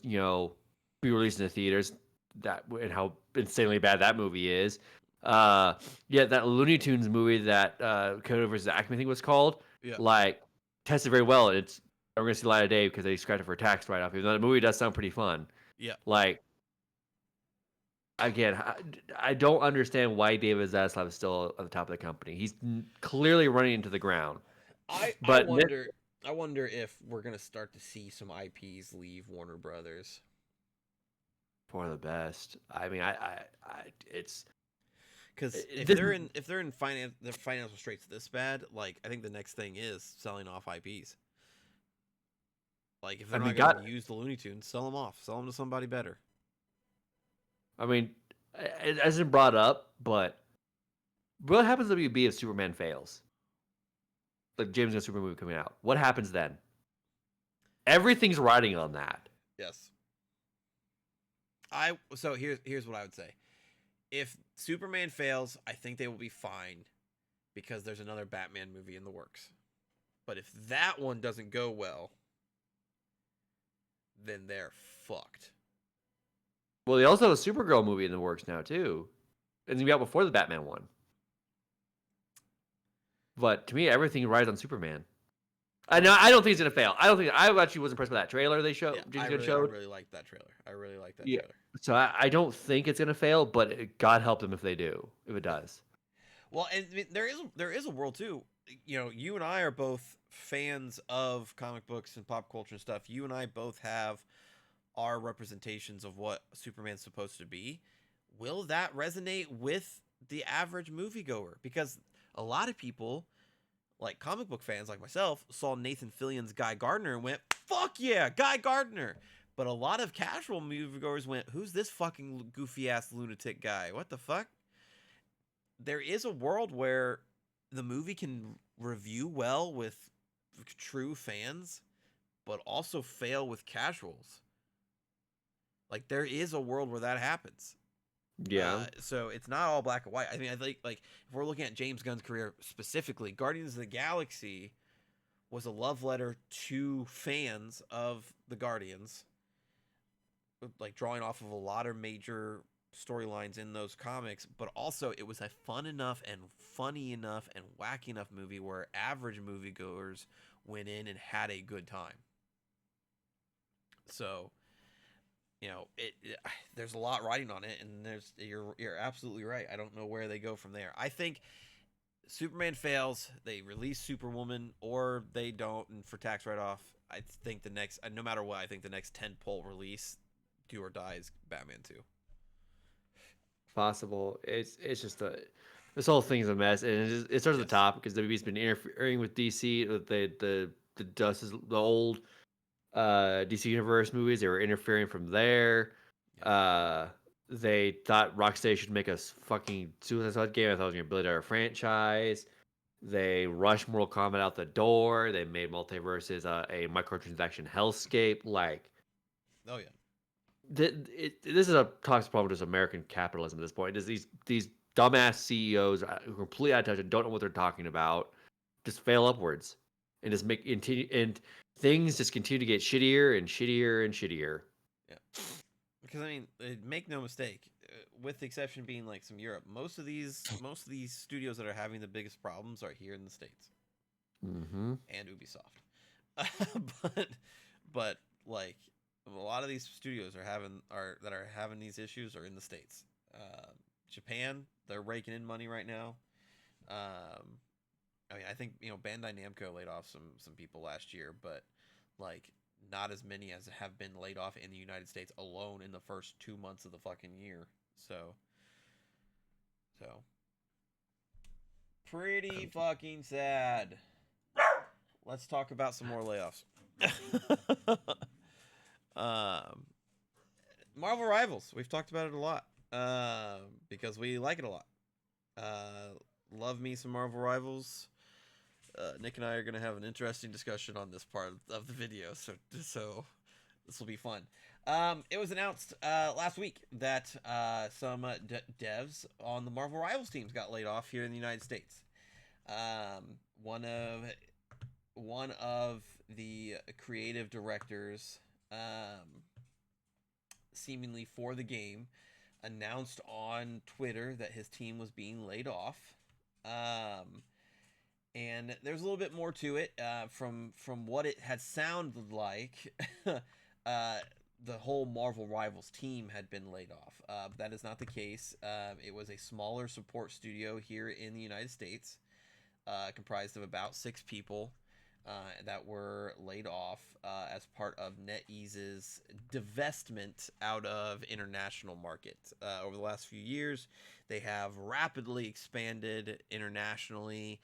B: be released in the theaters. And how insanely bad that movie is. That Looney Tunes movie that Kodo vs. Acme, I think it was called, like, tested very well. We're gonna see the light of day because they scratched it for a tax write-off. Even though the movie does sound pretty fun.
A: Yeah.
B: Like, again, I don't understand why David Zaslav is still at the top of the company. He's clearly running into the ground.
A: I wonder if we're gonna start to see some IPs leave Warner Brothers.
B: For the best. I mean, it's
A: because if they're in the financial straits this bad, like, I think the next thing is selling off IPs. Like, if they're not going to use the Looney Tunes, sell them off. Sell them to somebody better.
B: I mean, it hasn't brought up, but what happens to WB if Superman fails? Like, James Gunn Superman movie coming out. What happens then? Everything's riding on that.
A: Yes. So here's what I would say. if Superman fails, I think they will be fine because there's another Batman movie in the works. But if that one doesn't go well, then they're fucked.
B: Well, they also have a Supergirl movie in the works now too. It's gonna be out before the Batman one. But to me, everything rides on Superman. I don't think it's gonna fail. I actually was impressed with that trailer they showed.
A: Yeah, I really liked that trailer. I really like that trailer.
B: So I don't think it's gonna fail, but God help them if they do. If it does.
A: Well, and there is a world too. You know, you and I are both fans of comic books and pop culture and stuff. You and I both have our representations of what Superman's supposed to be. Will that resonate with the average moviegoer? Because a lot of people, like comic book fans like myself, saw Nathan Fillion's Guy Gardner and went, "Fuck yeah, Guy Gardner." But a lot of casual moviegoers went, "Who's this fucking goofy ass lunatic guy? What the fuck?" There is a world where the movie can review well with true fans, but also fail with casuals. Like there is a world where that happens.
B: Yeah.
A: So it's not all black and white. I mean, I think like if we're looking at James Gunn's career specifically, Guardians of the Galaxy was a love letter to fans of the Guardians, like drawing off of a lot of major storylines in those comics, but also it was a fun enough and funny enough and wacky enough movie where average moviegoers went in and had a good time. So, you know, there's a lot riding on it, and you're absolutely right. I don't know where they go from there. I think Superman fails, they release Superwoman, or they don't, and for tax write-off, I think the next, no matter what, I think the next tentpole release, do or die, is Batman 2.
B: Possible. It's just this whole thing's a mess, and it starts at the top because WB's been interfering with DC with the old DC Universe movies. They were interfering from there. They thought Rocksteady should make a fucking Suicide Squad game. I thought it was gonna build our franchise. They rushed Mortal Kombat out the door. They made Multiverses a microtransaction hellscape. Like,
A: oh yeah,
B: this is a toxic problem with just American capitalism at this point. Is these dumbass CEOs who are completely out of touch and don't know what they're talking about, just fail upwards and just and things just continue to get shittier and shittier and shittier.
A: Yeah, because I mean, make no mistake, with the exception being like some Europe, most of these studios that are having the biggest problems are here in the States, and Ubisoft, but like a lot of these studios are having these issues are in the States. Japan, they're raking in money right now. I mean, I think Bandai Namco laid off some people last year, but like not as many as have been laid off in the United States alone in the first 2 months of the fucking year. So pretty fucking sad. Let's talk about some more layoffs. Marvel Rivals. We've talked about it a lot because we like it a lot. Love me some Marvel Rivals. Nick and I are going to have an interesting discussion on this part of the video, so this will be fun. It was announced last week that some devs on the Marvel Rivals teams got laid off here in the United States. One of the creative directors, seemingly for the game, announced on Twitter that his team was being laid off. And there's a little bit more to it. From what it had sounded like, the whole Marvel Rivals team had been laid off. That is not the case. It was a smaller support studio here in the United States, comprised of about 6 people that were laid off as part of Netease's divestment out of international markets. Over the last few years, they have rapidly expanded internationally.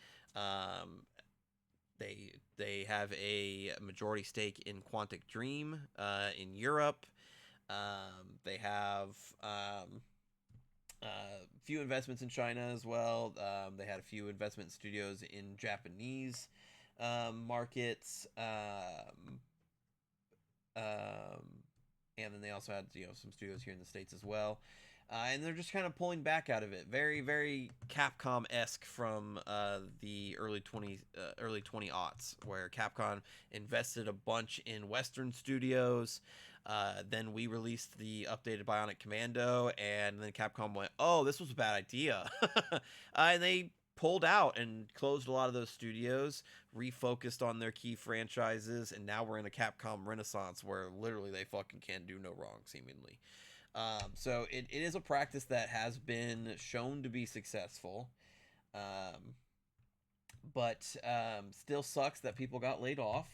A: They have a majority stake in Quantic Dream in Europe. They have few investments in China as well. They had a few investment studios in Japanese markets. And then they also had some studios here in the States as well. And they're just kind of pulling back out of it. Very, very Capcom-esque from the early 20 aughts, where Capcom invested a bunch in Western studios. Then we released the updated Bionic Commando, and then Capcom went, "Oh, this was a bad idea," and they pulled out and closed a lot of those studios, refocused on their key franchises, and now we're in a Capcom renaissance where literally they fucking can do no wrong, seemingly. So it is a practice that has been shown to be successful, um, but still sucks that people got laid off.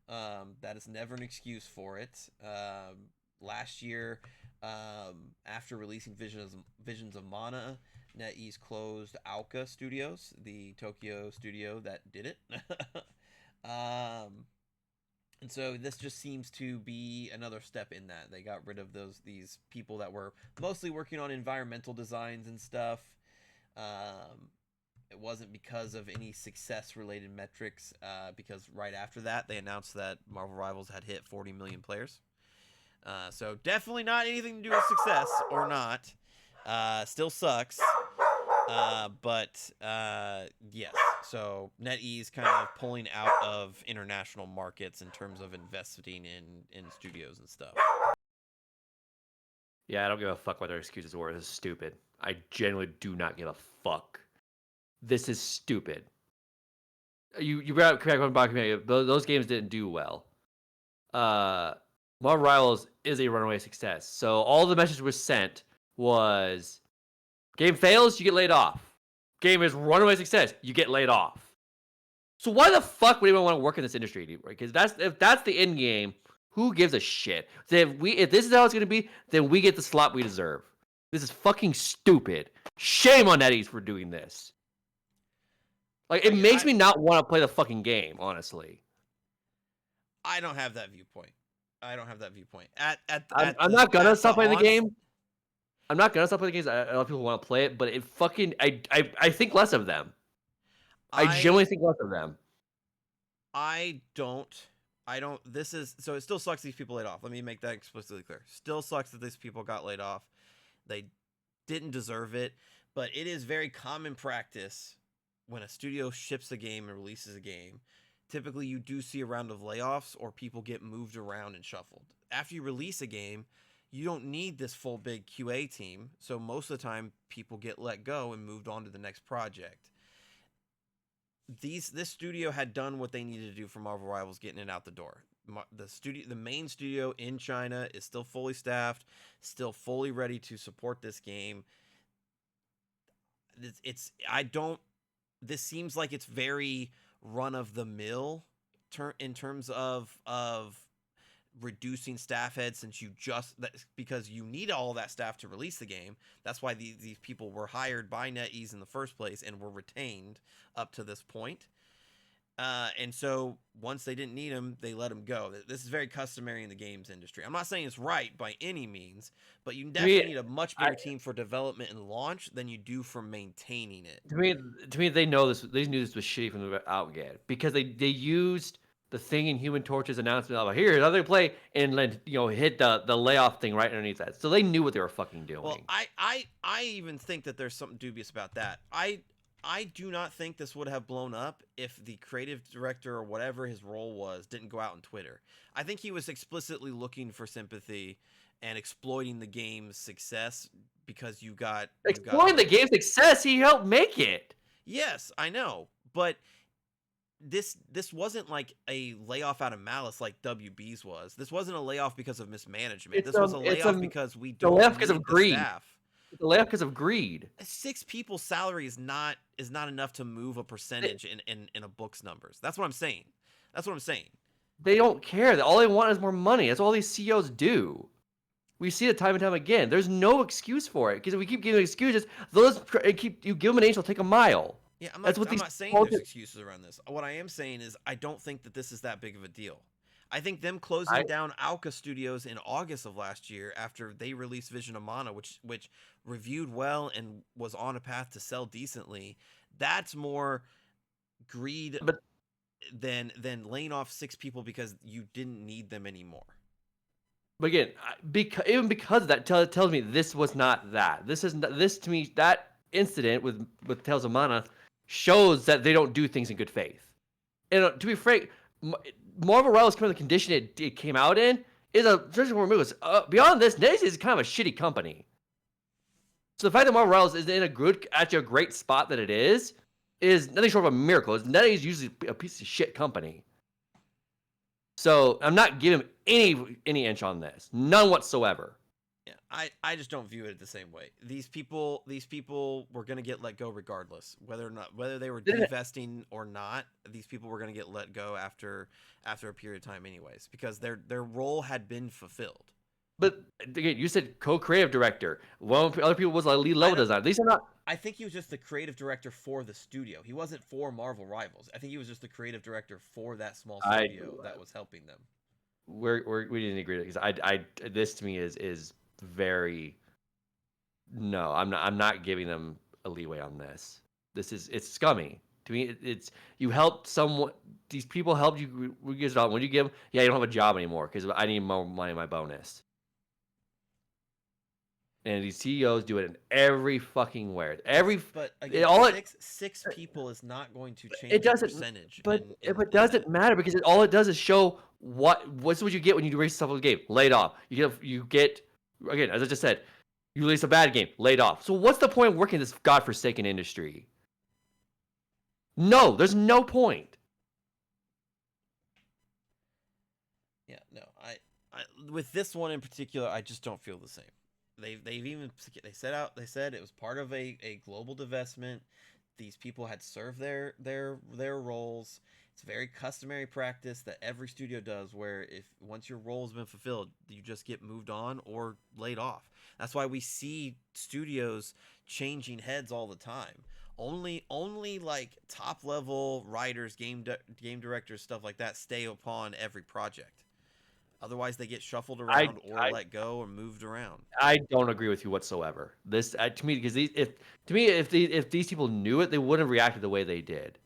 A: That is never an excuse for it. Last year, after releasing Visions of Mana, NetEase closed Aoka Studios, the Tokyo studio that did it. And so this just seems to be another step in that. They got rid of these people that were mostly working on environmental designs and stuff. It wasn't because of any success related metrics, because right after that they announced that Marvel Rivals had hit 40 million players. So definitely not anything to do with success or not. Still sucks. But yes, so NetEase kind of pulling out of international markets in terms of investing in studios and stuff.
B: Yeah, I don't give a fuck what their excuses were. This is stupid. I genuinely do not give a fuck. This is stupid. You brought up Crackdown Community. Those games didn't do well. Marvel Rivals is a runaway success. So all the message was sent was, game fails, you get laid off. Game is runaway success, you get laid off. So why the fuck would anyone want to work in this industry anymore? Because if that's the end game, who gives a shit? So if this is how it's gonna be, then we get the slot we deserve. This is fucking stupid. Shame on NetEase for doing this. Like, it makes me not want to play the fucking game, honestly.
A: I don't have that viewpoint. I'm
B: not gonna stop playing the game. I'm not gonna stop playing the games. A lot of people want to play it, but it fucking I think less of them. I genuinely think less of them.
A: I don't. This is so. It still sucks these people laid off. Let me make that explicitly clear. Still sucks that these people got laid off. They didn't deserve it, but it is very common practice when a studio ships a game and releases a game. Typically, you do see a round of layoffs or people get moved around and shuffled. After you release a game, you don't need this full big QA team, so most of the time people get let go and moved on to the next project. This studio had done what they needed to do for Marvel Rivals, getting it out the door. The main studio in China is still fully staffed, still fully ready to support this game. This seems like it's very run of the mill in terms of reducing staff heads, since because you need all that staff to release the game. That's why these people were hired by NetEase in the first place and were retained up to this point. And so once they didn't need them, they let them go. This is very customary in the games industry. I'm not saying it's right by any means, but you definitely need a much bigger team for development and launch than you do for maintaining it.
B: To me, they know this. They knew this was shitty from the outget, because they used the thing in Human Torch's announcement about, here's how they play, and then hit the layoff thing right underneath that. So they knew what they were fucking doing.
A: Well, I even think that there's something dubious about that. I do not think this would have blown up if the creative director or whatever his role was didn't go out on Twitter. I think he was explicitly looking for sympathy and exploiting the game's success, because exploiting
B: the game's success. He helped make it.
A: Yes, I know, but this wasn't like a layoff out of malice like WB's was. This wasn't a layoff because of mismanagement. This was a layoff because we don't need the staff.
B: It's a layoff because of greed.
A: 6 people's salary is not enough to move a percentage in a book's numbers. That's what I'm saying.
B: They don't care. All they want is more money. That's all these CEOs do. We see it time and time again. There's no excuse for it, because if we keep giving excuses, you give them an inch, they'll take a mile.
A: Yeah, I'm not saying there's excuses around this. What I am saying is I don't think that this is that big of a deal. I think them closing down Aoka Studios in August of last year after they released Vision of Mana, which reviewed well and was on a path to sell decently, that's more greed than laying off 6 people because you didn't need them anymore.
B: But again, even because of that tells me this was not that. This is not, this to me that incident with Tales of Mana shows that they don't do things in good faith. And to be frank, Marvel Rivals came in the condition it came out in is a traditional movie. Beyond this, Netease is kind of a shitty company. So the fact that Marvel Rivals is in actually a great spot that it is nothing short of a miracle. Netease is usually a piece of shit company. So I'm not giving any inch on this, none whatsoever.
A: Yeah, I just don't view it the same way. These people were gonna get let go regardless, whether they were divesting or not. These people were gonna get let go after a period of time, anyways, because their role had been fulfilled.
B: But again, you said co-creative director. Well, other people was like lead level designer. These are not.
A: I think he was just the creative director for the studio. He wasn't for Marvel Rivals. I think he was just the creative director for that small studio that was helping them.
B: We didn't agree because this to me is very. No, I'm not giving them a leeway on this. It's scummy to me. It's you helped someone. These people helped you. When you give them, yeah, you don't have a job anymore because I need more money in my bonus. And these CEOs do it in every fucking where.
A: But again, six people is not going to change the percentage.
B: But it doesn't matter because all it does is show what's what you get when you erase stuff in the game. Laid off. You get again, as I just said, you release a bad game, laid off. So what's the point of working in this godforsaken industry? No, there's no point.
A: Yeah, no, I with this one in particular, I just don't feel the same. They said it was part of a global divestment. These people had served their roles. It's very customary practice that every studio does, where if once your role has been fulfilled, you just get moved on or laid off. That's why we see studios changing heads all the time. Only like top level writers, game directors, stuff like that stay upon every project. Otherwise, they get shuffled around or let go or moved around.
B: I don't agree with you whatsoever. This to me because if these people knew it, they wouldn't have reacted the way they did.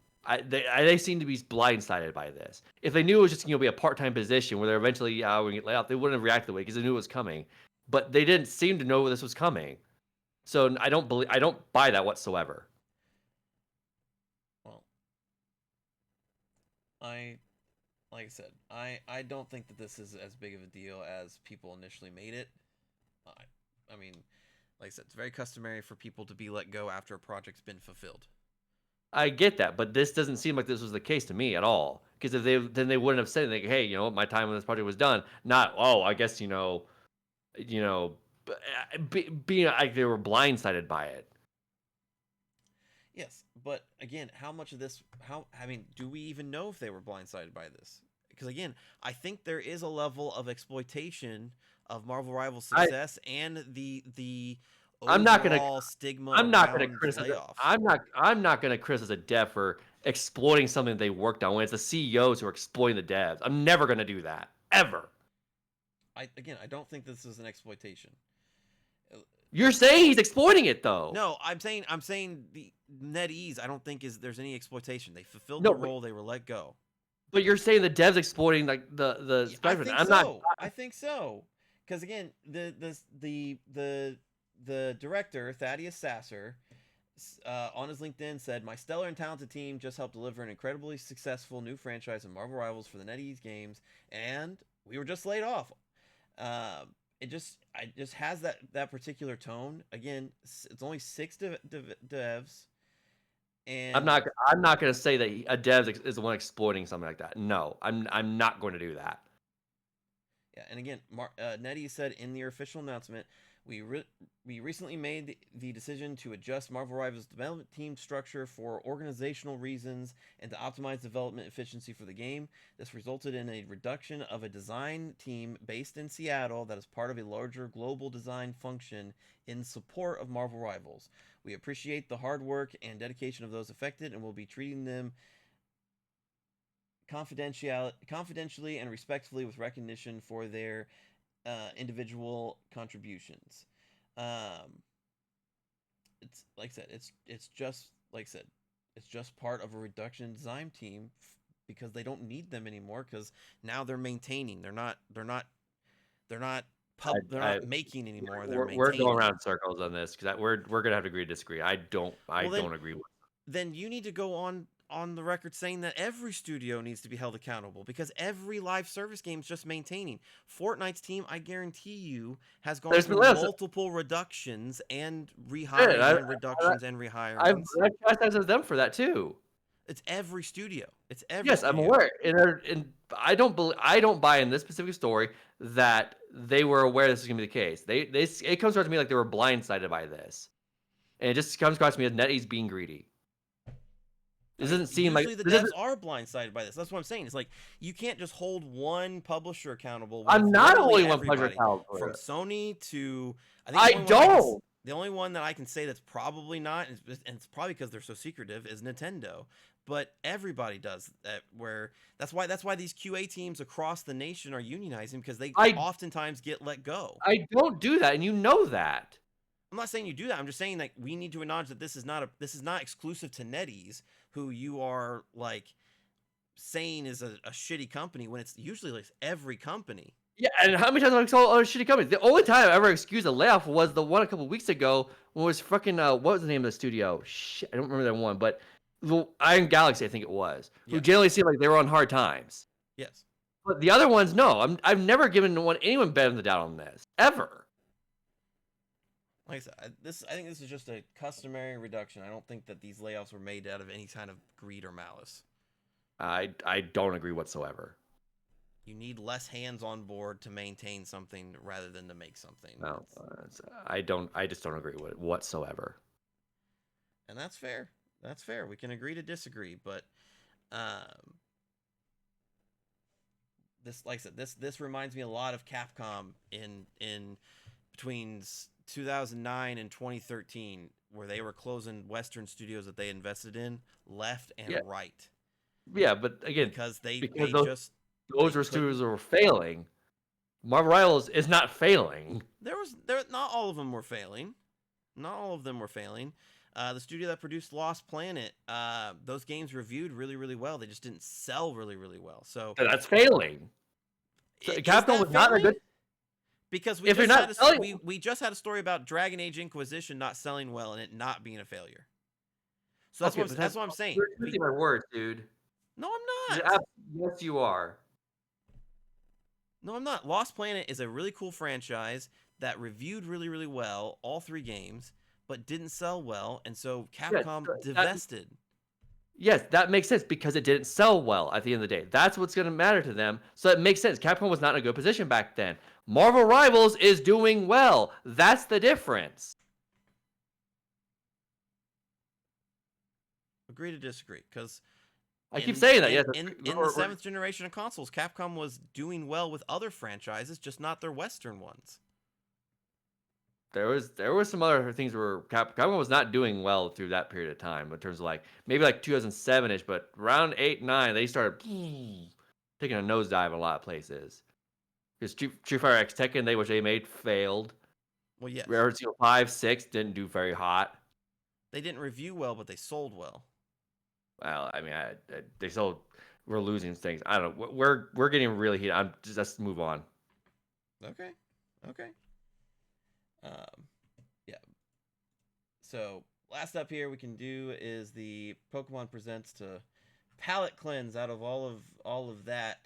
B: They seem to be blindsided by this. If they knew it was just be a part-time position where they're eventually we're gonna get laid off, they wouldn't have reacted the way because they knew it was coming. But they didn't seem to know this was coming. So I don't buy that whatsoever.
A: Well, like I said, I don't think that this is as big of a deal as people initially made it. I mean, like I said, it's very customary for people to be let go after a project's been fulfilled.
B: I get that, but this doesn't seem like this was the case to me at all. Because if they wouldn't have said anything. Hey, my time on this project was done. Not I guess being like they were blindsided by it.
A: Yes, but again, how much of this? Do we even know if they were blindsided by this? Because again, I think there is a level of exploitation of Marvel Rivals' success and the overall stigma.
B: I'm not going to criticize. I'm not going to criticize a dev for exploiting something they worked on when it's the CEOs who are exploiting the devs. I'm never going to do that ever.
A: I don't think this is an exploitation.
B: You're saying he's exploiting it though.
A: No, I'm saying the Netease. I don't think there's any exploitation. They fulfilled the role. They were let go. But
B: you're saying the devs exploiting like the.
A: I think so. Because again, the director Thaddeus Sasser on his LinkedIn said, "My stellar and talented team just helped deliver an incredibly successful new franchise in Marvel Rivals for the Netease games, and we were just laid off." It just has that particular tone. Again, it's only 6 devs, and
B: I'm not going to say that a dev is the one exploiting something like that. No, I'm not going to do that.
A: Yeah, and again, Netease said in their official announcement, we recently made the decision to adjust Marvel Rivals' development team structure for organizational reasons and to optimize development efficiency for the game. This resulted in a reduction of a design team based in Seattle that is part of a larger global design function in support of Marvel Rivals. We appreciate the hard work and dedication of those affected and will be treating them confidentially and respectfully with recognition for their individual contributions. It's like I said, it's just part of a reduction design team because they don't need them anymore because now they're maintaining. They're not They're not they're
B: I
A: not making anymore. They're
B: we're going
A: maintaining.
B: around in circles on this because we're gonna have to agree to disagree. I
A: Well,
B: don't agree with.
A: then you need to go on the record saying that every studio needs to be held accountable because every live service game is just maintaining. Fortnite's team, I guarantee you, has gone
B: There's been
A: through
B: layoffs.
A: multiple reductions and
B: Shit,
A: rehiring and reductions and rehirings.
B: I've chastised them for that too.
A: It's every studio. It's every
B: Yes, I'm
A: studio.
B: aware, and I don't buy in this specific story that they were aware this was gonna be the case. They it comes across to me like they were blindsided by this, and it just comes across to me as NetEase being greedy.
A: I
B: This
A: mean,
B: doesn't seem like
A: usually the
B: this
A: devs
B: isn't.
A: are blindsided by this. That's what I'm saying. It's like you can't just hold one publisher accountable when
B: I'm
A: it's
B: not
A: literally
B: holding one pleasure
A: everybody,
B: account
A: from
B: for it.
A: Sony to I think
B: I don't.
A: the only one that I can say that's probably not, and it's probably because they're so secretive, is Nintendo. But everybody does that. Where that's why these QA teams across the nation are unionizing because they
B: I
A: oftentimes get let go.
B: I don't do that, and you know that.
A: I'm not saying you do that. I'm just saying that we need to acknowledge that this is not exclusive to NetEase, who you are like saying is a shitty company when it's usually like every company.
B: Yeah, and how many times have I told other shitty companies? The only time I ever excused a layoff was the one a couple weeks ago when it was fucking what was the name of the studio? Shit, I don't remember that one, but the Iron Galaxy, I think it was, who
A: Yes.
B: generally seemed like they were on hard times.
A: Yes.
B: But the other ones, no. I've never given anyone better the doubt on this ever.
A: Like I said, I think this is just a customary reduction. I don't think that these layoffs were made out of any kind of greed or malice.
B: I don't agree whatsoever.
A: You need less hands on board to maintain something rather than to make something.
B: No, I don't. I just don't agree with it whatsoever.
A: And that's fair. That's fair. We can agree to disagree, but this, like I said, this reminds me a lot of Capcom in between 2009 and 2013, where they were closing Western studios that they invested in left and
B: Yeah.
A: right.
B: Yeah, but again,
A: Because they
B: those
A: they
B: were studios that were failing. Marvel Rivals is not failing.
A: there not all of them were failing. Not all of them were failing. The studio that produced Lost Planet, those games reviewed really, really well. They just didn't sell really, really well. So
B: That's failing. So Capcom was not a good.
A: Because
B: If you're not selling,
A: we just had a story about Dragon Age Inquisition not selling well and it not being a failure. So that's what I'm saying.
B: You're twisting my words, dude.
A: No, I'm not.
B: Yes, you are.
A: No, I'm not. Lost Planet is a really cool franchise that reviewed really, really well, all three games, but didn't sell well, and so Capcom divested.
B: Yes, that makes sense because it didn't sell well at the end of the day. That's what's going to matter to them. So it makes sense. Capcom was not in a good position back then. Marvel Rivals is doing well. That's the difference.
A: Agree to disagree, because
B: I keep saying that. Yes,
A: in the seventh generation of consoles, Capcom was doing well with other franchises, just not their Western ones.
B: There was some other things where Capcom was not doing well through that period of time in terms of like maybe like 2007ish, but around 8, 9 they started taking a nosedive in a lot of places. Because Street Fighter X Tekken, which they made, failed.
A: Well, yes.
B: Resident Evil 5, 6 didn't do very hot.
A: They didn't review well, but they sold well.
B: Well, I mean, they sold. We're losing things. I don't know. We're getting really heated. Let's move on.
A: Okay. Yeah. So last up here we can do is the Pokemon Presents to palate cleanse out of all of that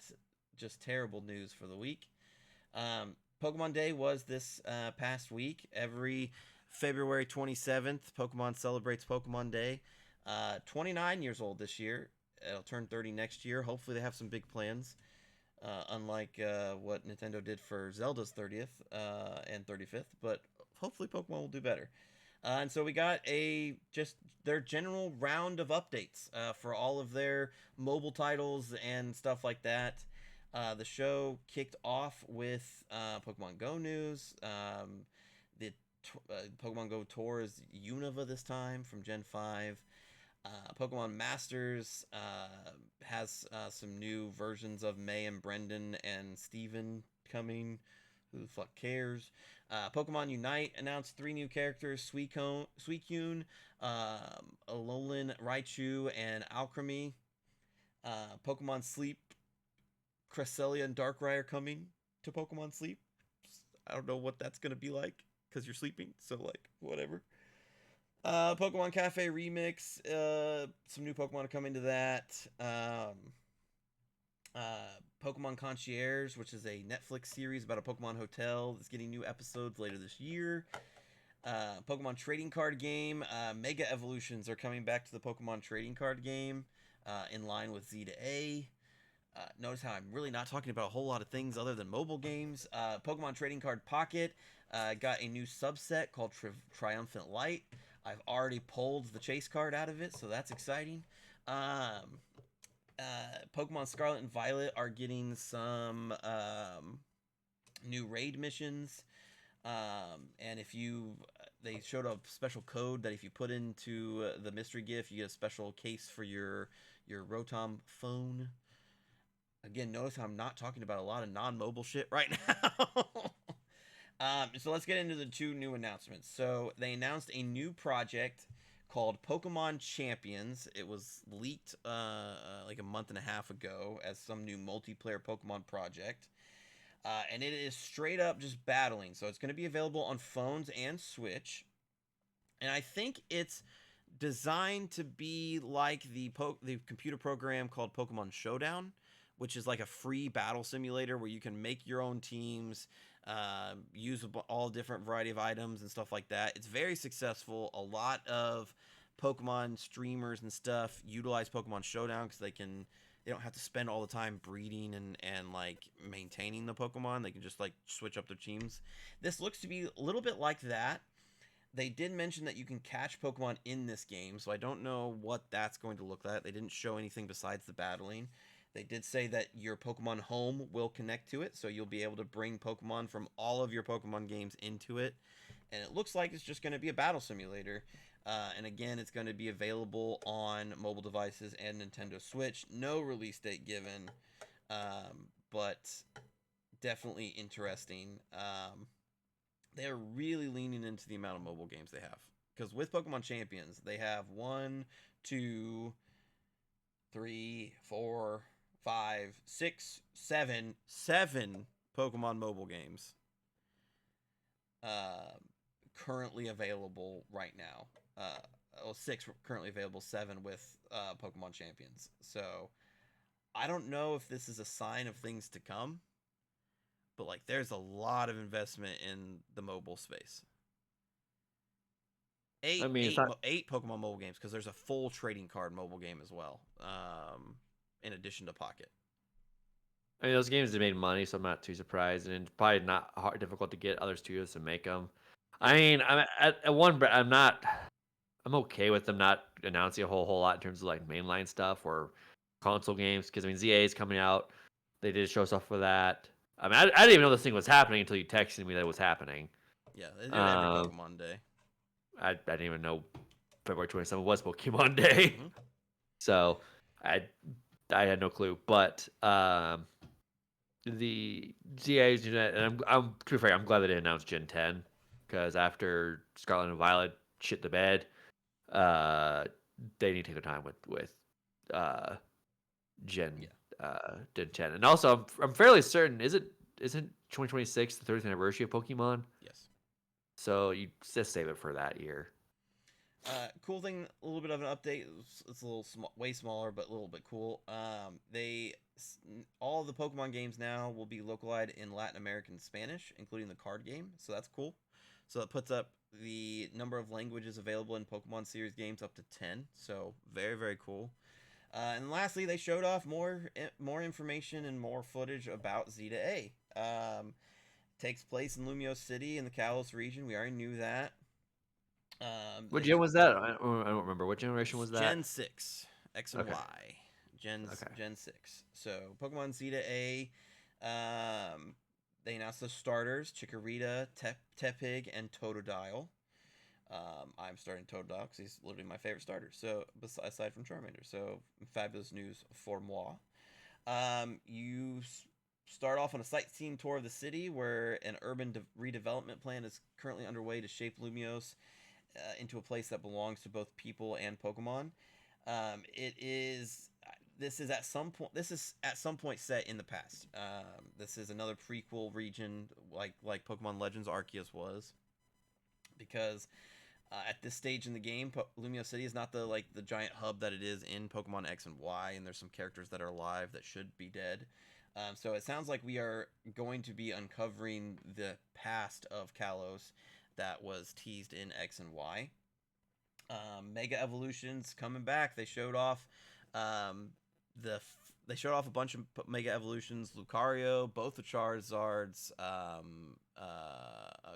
A: just terrible news for the week. Pokemon Day was this past week. Every February 27th, Pokemon celebrates Pokemon Day. 29 years old this year. It'll turn 30 next year. Hopefully they have some big plans. Unlike what Nintendo did for Zelda's 30th and 35th, but hopefully Pokemon will do better. And so we got just their general round of updates for all of their mobile titles and stuff like that. The show kicked off with Pokemon Go news. The Pokemon Go Tour is Unova this time from Gen 5. Pokemon Masters has some new versions of May and Brendan and Steven coming. Who the fuck cares? Pokemon Unite announced 3 new characters: Suicune, Alolan, Raichu, and Alchemy. Pokemon Sleep, Cresselia and Darkrai are coming to Pokemon Sleep. I don't know what that's gonna be like because you're sleeping. So like whatever. Pokemon Cafe Remix. Some new Pokemon are coming to that. Pokemon Concierge, which is a Netflix series about a Pokemon hotel that's getting new episodes later this year. Pokemon trading card game. Mega Evolutions are coming back to the Pokemon trading card game in line with Z to A. Notice how I'm really not talking about a whole lot of things other than mobile games. Pokemon Trading Card Pocket got a new subset called Triumphant Light. I've already pulled the chase card out of it, so that's exciting. Pokemon Scarlet and Violet are getting some new raid missions. And if you, they showed a special code that if you put into the mystery gift, you get a special case for your Rotom phone. Again, notice how I'm not talking about a lot of non-mobile shit right now. So let's get into the two new announcements. So they announced a new project called Pokemon Champions. It was leaked like a month and a half ago as some new multiplayer Pokemon project. And it is straight up just battling. So it's going to be available on phones and Switch. And I think it's designed to be like the computer program called Pokemon Showdown, which is like a free battle simulator where you can make your own teams, use all different variety of items and stuff like that. It's very successful. A lot of Pokemon streamers and stuff utilize Pokemon Showdown because they don't have to spend all the time breeding and like maintaining the Pokemon. They can just like switch up their teams. This looks to be a little bit like that. They did mention that you can catch Pokemon in this game, so I don't know what that's going to look like. They didn't show anything besides the battling. They did say that your Pokemon home will connect to it, so you'll be able to bring Pokemon from all of your Pokemon games into it. And it looks like it's just going to be a battle simulator. And again, it's going to be available on mobile devices and Nintendo Switch. No release date given, but definitely interesting. They're really leaning into the amount of mobile games they have. Because with Pokemon Champions, they have 1, 2, 3, 4, 5, 6, 7 Pokemon mobile games currently available right now. 6 currently available, 7 with Pokemon Champions. So I don't know if this is a sign of things to come, but like there's a lot of investment in the mobile space. Eight Pokemon mobile games, because there's a full trading card mobile game as well, in addition to Pocket.
B: I mean, those games have made money, so I'm not too surprised, and it's probably not difficult to get other studios to make them. I mean, I'm okay with them not announcing a whole lot in terms of like mainline stuff or console games, because I mean, ZA is coming out. They did show stuff for that. I mean, I didn't even know this thing was happening until you texted me that it was happening.
A: Yeah, they do it every Pokemon Day.
B: I didn't even know February 27th was Pokemon Day.
A: Mm-hmm.
B: So I had no clue. But the ZA, and I'm to be fair, I'm glad they didn't announce Gen 10, because after Scarlet and Violet shit the bed, they need to take their time with Gen 10. And also, I'm fairly certain, isn't 2026 the 30th anniversary of Pokemon?
A: Yes.
B: So you just save it for that year.
A: Cool thing, a little bit of an update. It's a little way smaller, but a little bit cool. All of the Pokemon games now will be localized in Latin American Spanish, including the card game. So that's cool. So that puts up the number of languages available in Pokemon series games up to 10. So very, very cool. And lastly, they showed off more information and more footage about Z to A. Takes place in Lumiose City in the Kalos region. We already knew that.
B: What gen was that? I don't remember. What generation was that?
A: Gen 6, X and Y. Gen 6. So Pokemon Z to A. They announced the starters: Chikorita, Tepig, and Totodile. I'm starting Totodile because he's literally my favorite starter. So aside from Charmander, so fabulous news for moi. You start off on a sightseeing tour of the city where an urban redevelopment plan is currently underway to shape Lumiose into a place that belongs to both people and Pokemon. It is this is at some point. This is at some point set in the past. This is another prequel region, like Pokemon Legends Arceus was, because at this stage in the game, Lumio City is not the giant hub that it is in Pokemon X and Y, and there's some characters that are alive that should be dead. So it sounds like we are going to be uncovering the past of Kalos that was teased in X and Y. Mega Evolutions coming back. They showed off they showed off a bunch of Mega Evolutions. Lucario, both the Charizards,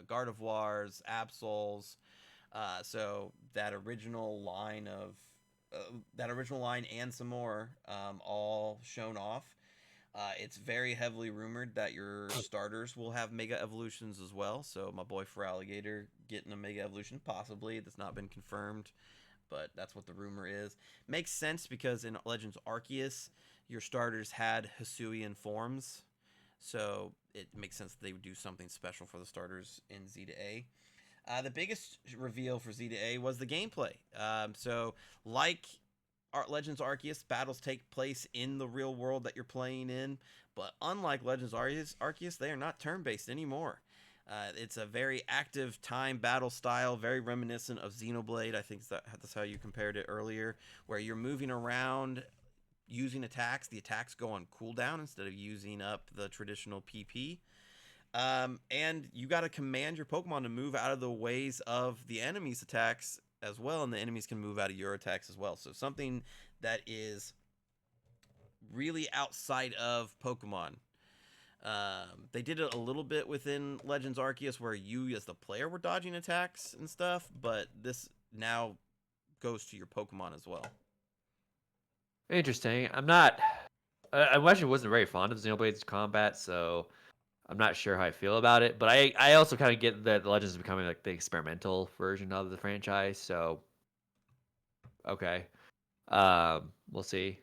A: Gardevoirs, Absols. So that original line and some more, all shown off. It's very heavily rumored that your starters will have Mega Evolutions as well. So my boy Feraligatr getting a Mega Evolution, possibly. That's not been confirmed, but that's what the rumor is. Makes sense because in Legends Arceus, your starters had Hisuian forms. So it makes sense that they would do something special for the starters in Z to A. The biggest reveal for Z to A was the gameplay. So like Legends Arceus, battles take place in the real world that you're playing in, but unlike Legends Arceus, they are not turn-based anymore. It's a very active time battle style, very reminiscent of Xenoblade. I think that's how you compared it earlier, where you're moving around using attacks. The attacks go on cooldown instead of using up the traditional PP. And you got to command your Pokemon to move out of the ways of the enemy's attacks as well, and the enemies can move out of your attacks as well. So something that is really outside of Pokemon. They did it a little bit within Legends Arceus where you as the player were dodging attacks and stuff, but this now goes to your Pokemon as well.
B: Interesting. I actually wasn't very fond of Xenoblade's combat, so I'm not sure how I feel about it. But I also kind of get that the Legends is becoming like the experimental version of the franchise. So okay, we'll see.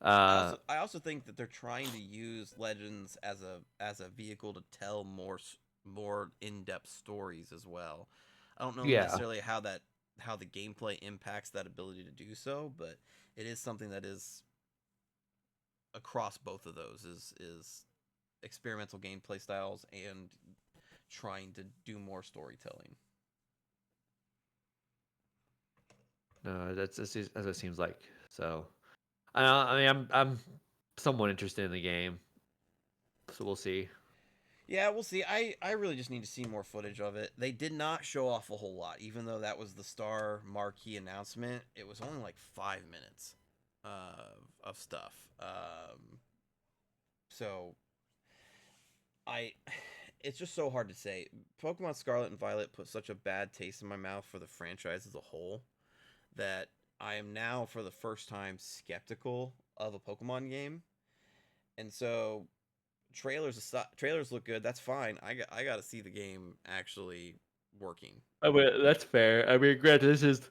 A: I also think that they're trying to use Legends as a vehicle to tell more in-depth stories as well. I don't know
B: Yeah.
A: necessarily how the gameplay impacts that ability to do so, but it is something that is across both of those is experimental gameplay styles and trying to do more storytelling.
B: No, that's what it seems like. So, I mean, I'm somewhat interested in the game, so we'll see.
A: Yeah, we'll see. I really just need to see more footage of it. They did not show off a whole lot, even though that was the star marquee announcement. It was only like 5 minutes of stuff. So it's just so hard to say. Pokemon Scarlet and Violet put such a bad taste in my mouth for the franchise as a whole that I am now, for the first time, skeptical of a Pokemon game. And so trailers look good. That's fine. I got to see the game actually working.
B: I mean, that's fair. I mean, granted,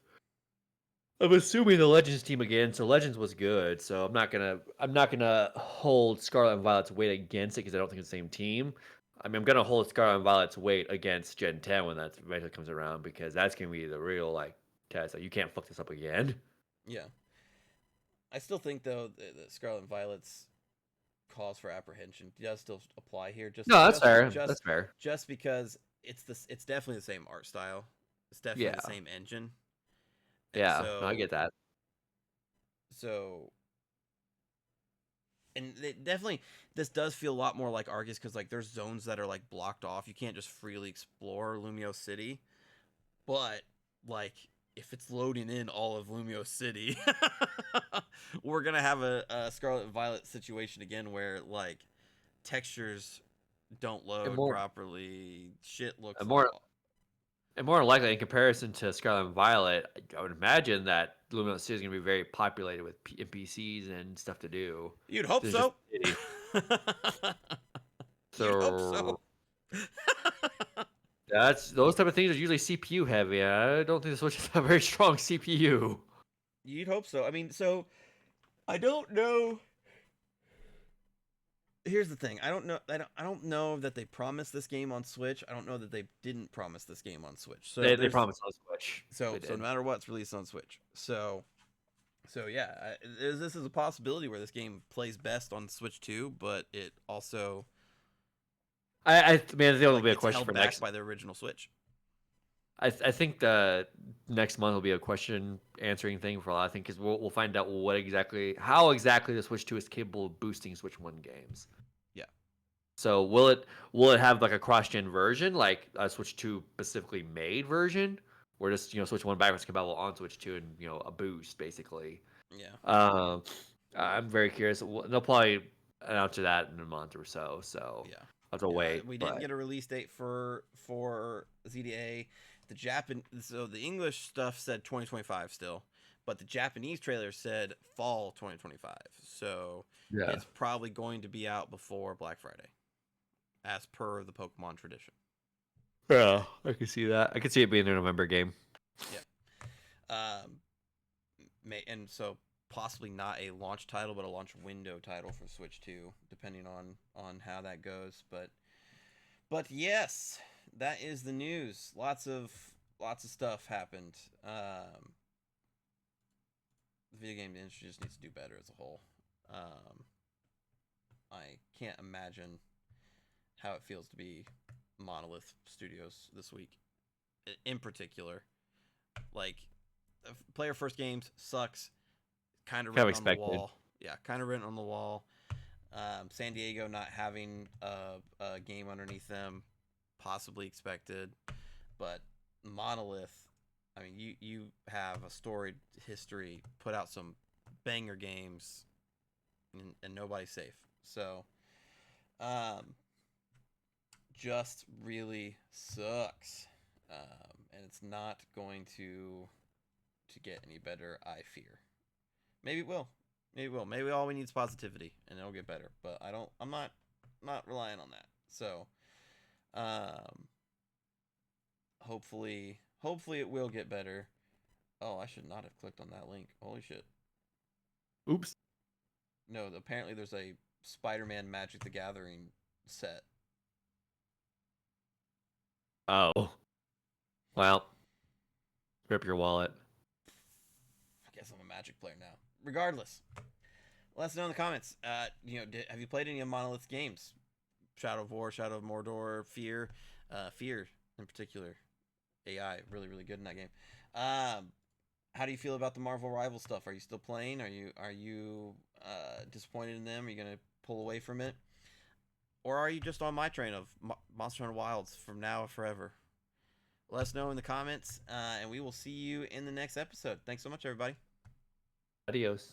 B: I'm assuming the Legends team again. So Legends was good. So I'm not gonna hold Scarlet and Violet's weight against it because I don't think it's the same team. I mean, I'm gonna hold Scarlet and Violet's weight against Gen 10 when that eventually comes around because that's gonna be the real like test. Like, you can't fuck this up again.
A: Yeah. I still think though that Scarlet and Violet's cause for apprehension does still apply here.
B: No, that's fair. That's fair.
A: Just because it's definitely the same art style. It's definitely
B: Yeah.
A: the same engine. And
B: Yeah.
A: so,
B: No, I get that.
A: So, and this does feel a lot more like Arceus because like there's zones that are like blocked off. You can't just freely explore Lumio City. But like if it's loading in all of Lumio City, we're gonna have a Scarlet and Violet situation again where like textures don't load properly. Shit looks
B: And more likely, in comparison to Scarlet and Violet, I would imagine that Luminous City is going to be very populated with NPCs and stuff to do.
A: You'd hope
B: There's
A: so.
B: You'd
A: hope so.
B: Those type of things are usually CPU heavy. I don't think the Switch has a very strong CPU.
A: You'd hope so. I mean, so I don't know. Here's the thing. I don't know that they promised this game on Switch. I don't know that they didn't promise this game on Switch. So
B: they promised on Switch.
A: So no matter what, it's released on Switch. So So yeah, this is a possibility where this game plays best on Switch 2, but it also
B: I mean, I think it'll
A: like
B: be a
A: gets
B: question
A: held
B: for
A: back
B: next.
A: by the original Switch.
B: I think the next month will be a question answering thing for a lot. I think because we'll find out how exactly the Switch 2 is capable of boosting Switch 1 games.
A: Yeah.
B: So will it have like a cross gen version, like a Switch 2 specifically made version, or just Switch 1 backwards compatible on Switch 2 and a boost basically.
A: Yeah.
B: Um, I'm very curious. They'll probably announce that in a month or so. So
A: Yeah.
B: I'll have to wait.
A: We didn't
B: But
A: get a release date for ZDA. The English stuff said 2025 still, but the Japanese trailer said fall 2025. So
B: yeah,
A: it's probably going to be out before Black Friday, as per the Pokemon tradition.
B: yeah, I can see that. I can see it being a November game.
A: Yeah. Um, and so possibly not a launch title, but a launch window title for Switch 2, depending on how that goes. But yes, that is the news. Lots of stuff happened. The video game industry just needs to do better as a whole. I can't imagine how it feels to be Monolith Studios this week, in particular. Like, player first games sucks. Kind of
B: Kind of
A: written on the
B: expected.
A: wall. Yeah, kind of written on the wall. San Diego not having a game underneath them, possibly expected, but Monolith. I mean, you have a storied history, put out some banger games, and nobody's safe. So, um, just really sucks, and it's not going to get any better. I fear. Maybe it will. Maybe it will. Maybe all we need is positivity, and it'll get better. But I don't. I'm not relying on that. So, um, hopefully it will get better. Oh, I should not have clicked on that link. Holy shit.
B: Oops.
A: No, apparently there's a Spider-Man Magic the Gathering set.
B: Oh, well, rip your wallet.
A: I guess I'm a Magic player now. Regardless, let us know in the comments. Have you played any of Monolith's games? Shadow of War, Shadow of Mordor, Fear in particular. AI really really good in that game. How do you feel about the Marvel Rival stuff? Are you still playing? Are you disappointed in them? Are you gonna pull away from it, or are you just on my train of Monster Hunter Wilds from now or forever? Let us know in the comments, and we will see you in the next episode. Thanks so much, everybody.
B: Adios.